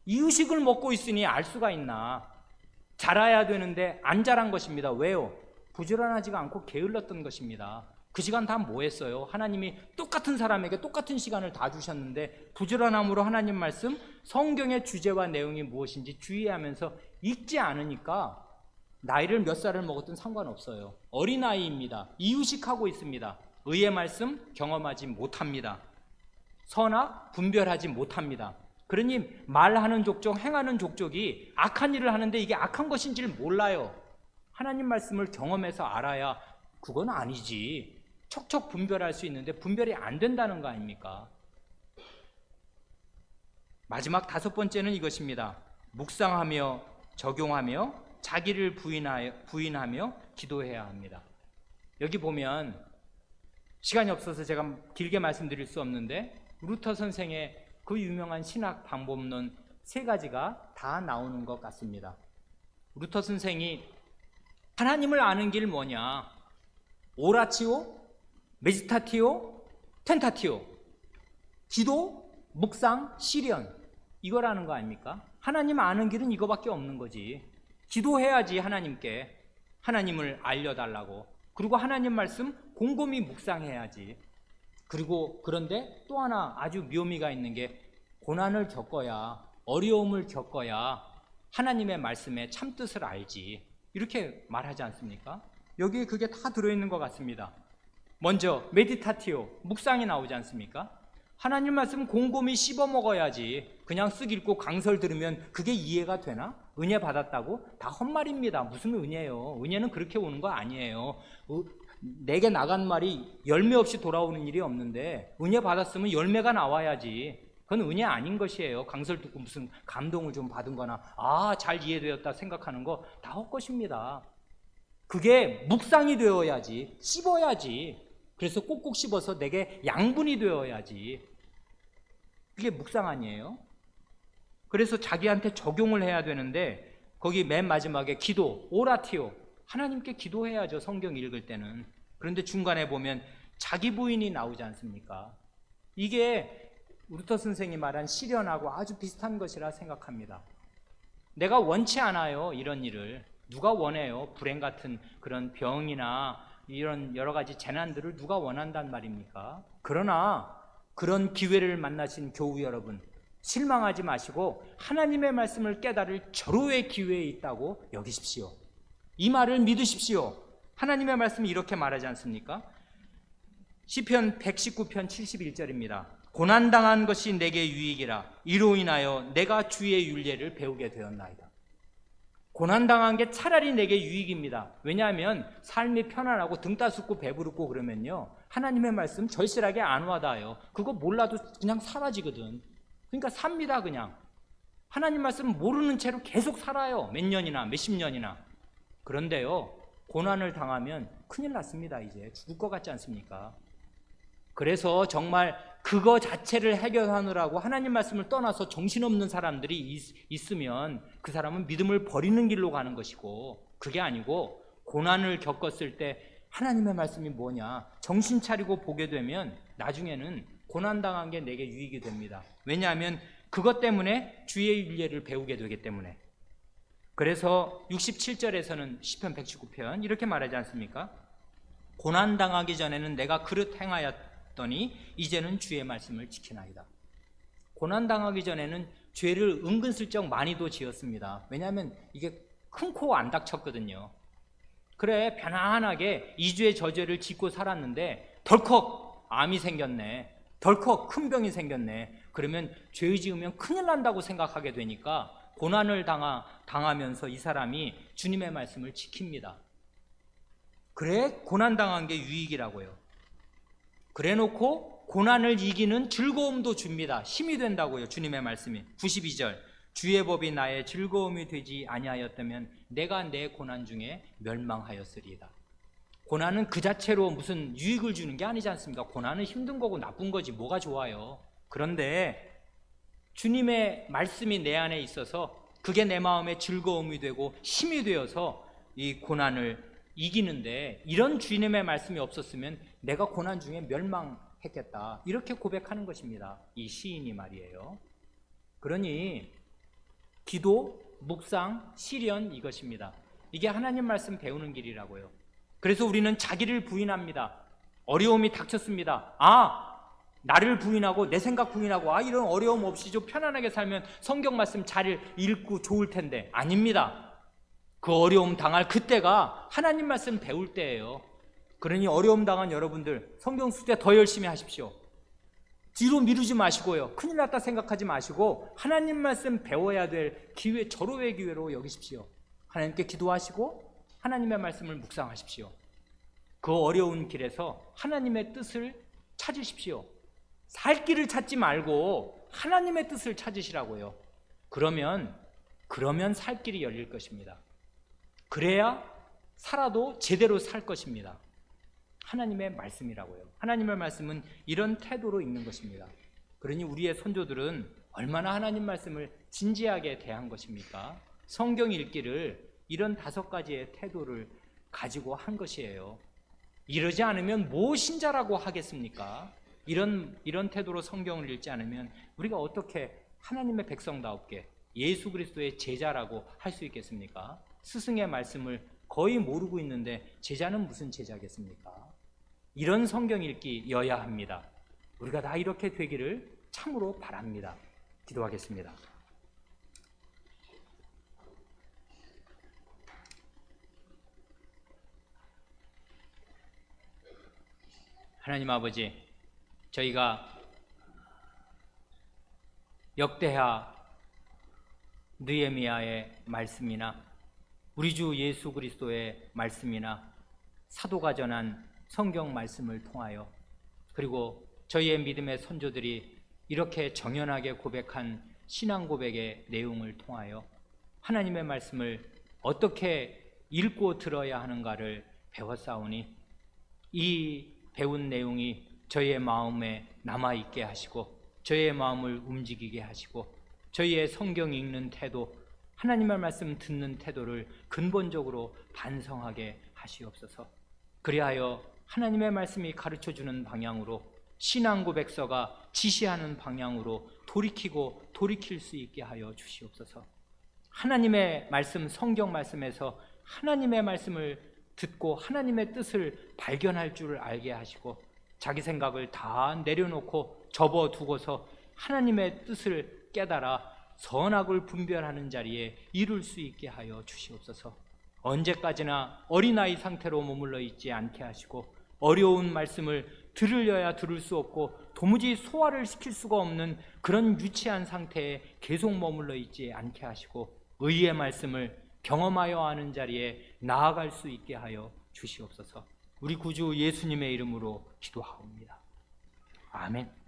이유식을 먹고 있으니 알 수가 있나? 자라야 되는데 안 자란 것입니다. 왜요? 부지런하지가 않고 게을렀던 것입니다. 그 시간 다 뭐 했어요? 하나님이 똑같은 사람에게 똑같은 시간을 다 주셨는데 부지런함으로 하나님 말씀, 성경의 주제와 내용이 무엇인지 주의하면서 읽지 않으니까 나이를 몇 살을 먹었든 상관없어요. 어린아이입니다. 이유식하고 있습니다. 의의 말씀 경험하지 못합니다. 선악 분별하지 못합니다. 그러니 말하는 족족, 행하는 족족이 악한 일을 하는데 이게 악한 것인지를 몰라요. 하나님 말씀을 경험해서 알아야 그건 아니지. 척척 분별할 수 있는데 분별이 안 된다는 거 아닙니까? 마지막 5번째는 이것입니다. 묵상하며 적용하며 자기를 부인하며 기도해야 합니다. 여기 보면 시간이 없어서 제가 길게 말씀드릴 수 없는데, 루터 선생의 그 유명한 신학 방법론 3가지가 다 나오는 것 같습니다. 루터 선생이 하나님을 아는 길 뭐냐? 오라치오, 메디타티오, 텐타티오. 기도, 묵상, 실현. 이거라는 거 아닙니까? 하나님 아는 길은 이거밖에 없는 거지. 기도해야지 하나님께, 하나님을 알려달라고. 그리고 하나님 말씀 곰곰이 묵상해야지. 그리고 그런데 또 하나 아주 묘미가 있는 게, 고난을 겪어야, 어려움을 겪어야 하나님의 말씀의 참뜻을 알지, 이렇게 말하지 않습니까? 여기에 그게 다 들어있는 것 같습니다. 먼저 메디타티오, 묵상이 나오지 않습니까? 하나님 말씀 곰곰이 씹어 먹어야지. 그냥 쓱 읽고 강설 들으면 그게 이해가 되나? 은혜 받았다고? 다 헛말입니다. 무슨 은혜예요? 은혜는 그렇게 오는 거 아니에요. 내게 나간 말이 열매 없이 돌아오는 일이 없는데, 은혜 받았으면 열매가 나와야지. 그건 은혜 아닌 것이에요. 강설 듣고 무슨 감동을 좀 받은 거나 잘 이해되었다 생각하는 거 다 헛것입니다. 그게 묵상이 되어야지, 씹어야지. 그래서 꼭꼭 씹어서 내게 양분이 되어야지. 그게 묵상 아니에요? 그래서 자기한테 적용을 해야 되는데, 거기 맨 마지막에 기도, 오라티오, 하나님께 기도해야죠, 성경 읽을 때는. 그런데 중간에 보면 자기 부인이 나오지 않습니까? 이게 루터 선생이 말한 시련하고 아주 비슷한 것이라 생각합니다. 내가 원치 않아요, 이런 일을. 누가 원해요? 불행 같은 그런 병이나 이런 여러 가지 재난들을 누가 원한단 말입니까? 그러나 그런 기회를 만나신 교우 여러분, 실망하지 마시고 하나님의 말씀을 깨달을 절호의 기회에 있다고 여기십시오. 이 말을 믿으십시오. 하나님의 말씀이 이렇게 말하지 않습니까? 시편 119편 71절입니다. 고난당한 것이 내게 유익이라. 이로 인하여 내가 주의 율례를 배우게 되었나이다. 고난당한 게 차라리 내게 유익입니다. 왜냐하면 삶이 편안하고 등 따숩고 배부르고 그러면요, 하나님의 말씀 절실하게 안 와닿아요. 그거 몰라도 그냥 사라지거든. 그러니까 삽니다. 그냥 하나님 말씀 모르는 채로 계속 살아요. 몇 년이나 몇십 년이나. 그런데요, 고난을 당하면 큰일 났습니다. 이제 죽을 것 같지 않습니까? 그래서 정말 그거 자체를 해결하느라고 하나님 말씀을 떠나서 정신없는 사람들이 있으면 그 사람은 믿음을 버리는 길로 가는 것이고, 그게 아니고 고난을 겪었을 때 하나님의 말씀이 뭐냐 정신 차리고 보게 되면 나중에는 고난당한 게 내게 유익이 됩니다. 왜냐하면 그것 때문에 주의 율례를 배우게 되기 때문에. 그래서 67절에서는 시편 119편 이렇게 말하지 않습니까? 고난당하기 전에는 내가 그릇 행하였더니 이제는 주의 말씀을 지키나이다. 고난당하기 전에는 죄를 은근슬쩍 많이도 지었습니다. 왜냐하면 이게 큰 코 안 닥쳤거든요. 그래, 편안하게 이주의 저죄를 짓고 살았는데 덜컥 암이 생겼네, 덜컥 큰 병이 생겼네. 그러면 죄 지으면 큰일 난다고 생각하게 되니까 고난을 당하면서 이 사람이 주님의 말씀을 지킵니다. 그래, 고난당한 게 유익이라고요. 그래 놓고 고난을 이기는 즐거움도 줍니다. 힘이 된다고요, 주님의 말씀이. 92절, 주의 법이 나의 즐거움이 되지 아니하였다면 내가 내 고난 중에 멸망하였으리이다. 고난은 그 자체로 무슨 유익을 주는 게 아니지 않습니까? 고난은 힘든 거고 나쁜 거지 뭐가 좋아요. 그런데 주님의 말씀이 내 안에 있어서 그게 내 마음에 즐거움이 되고 힘이 되어서 이 고난을 이기는데, 이런 주님의 말씀이 없었으면 내가 고난 중에 멸망했겠다, 이렇게 고백하는 것입니다, 이 시인이 말이에요. 그러니 기도, 묵상, 시련, 이것입니다. 이게 하나님 말씀 배우는 길이라고요. 그래서 우리는 자기를 부인합니다. 어려움이 닥쳤습니다. 나를 부인하고 내 생각 부인하고 이런 어려움 없이 좀 편안하게 살면 성경 말씀 잘 읽고 좋을 텐데, 아닙니다. 그 어려움 당할 그때가 하나님 말씀 배울 때예요. 그러니 어려움 당한 여러분들 성경 숙제 더 열심히 하십시오. 뒤로 미루지 마시고요, 큰일 났다 생각하지 마시고 하나님 말씀 배워야 될 기회, 절호의 기회로 여기십시오. 하나님께 기도하시고 하나님의 말씀을 묵상하십시오. 그 어려운 길에서 하나님의 뜻을 찾으십시오. 살 길을 찾지 말고 하나님의 뜻을 찾으시라고요. 그러면 살 길이 열릴 것입니다. 그래야 살아도 제대로 살 것입니다. 하나님의 말씀이라고요. 하나님의 말씀은 이런 태도로 읽는 것입니다. 그러니 우리의 선조들은 얼마나 하나님 말씀을 진지하게 대한 것입니까? 성경 읽기를 이런 5가지의 태도를 가지고 한 것이에요. 이러지 않으면 뭐 신자라고 하겠습니까? 이런 태도로 성경을 읽지 않으면 우리가 어떻게 하나님의 백성다웠게 예수 그리스도의 제자라고 할 수 있겠습니까? 스승의 말씀을 거의 모르고 있는데 제자는 무슨 제자겠습니까? 이런 성경 읽기여야 합니다. 우리가 다 이렇게 되기를 참으로 바랍니다. 기도하겠습니다. 하나님 아버지, 저희가 역대하 느헤미야의 말씀이나 우리 주 예수 그리스도의 말씀이나 사도가 전한 성경 말씀을 통하여, 그리고 저희의 믿음의 선조들이 이렇게 정연하게 고백한 신앙 고백의 내용을 통하여 하나님의 말씀을 어떻게 읽고 들어야 하는가를 배웠사오니, 이 배운 내용이 저희의 마음에 남아있게 하시고 저희의 마음을 움직이게 하시고 저희의 성경 읽는 태도, 하나님의 말씀 듣는 태도를 근본적으로 반성하게 하시옵소서. 그리하여 하나님의 말씀이 가르쳐주는 방향으로, 신앙 고백서가 지시하는 방향으로 돌이키고 돌이킬 수 있게 하여 주시옵소서. 하나님의 말씀, 성경 말씀에서 하나님의 말씀을 듣고 하나님의 뜻을 발견할 줄을 알게 하시고, 자기 생각을 다 내려놓고 접어두고서 하나님의 뜻을 깨달아 선악을 분별하는 자리에 이룰 수 있게 하여 주시옵소서. 언제까지나 어린아이 상태로 머물러 있지 않게 하시고, 어려운 말씀을 들으려야 들을 수 없고 도무지 소화를 시킬 수가 없는 그런 유치한 상태에 계속 머물러 있지 않게 하시고, 의의 말씀을 경험하여 하는 자리에 나아갈 수 있게 하여 주시옵소서. 우리 구주 예수님의 이름으로 기도하옵니다. 아멘.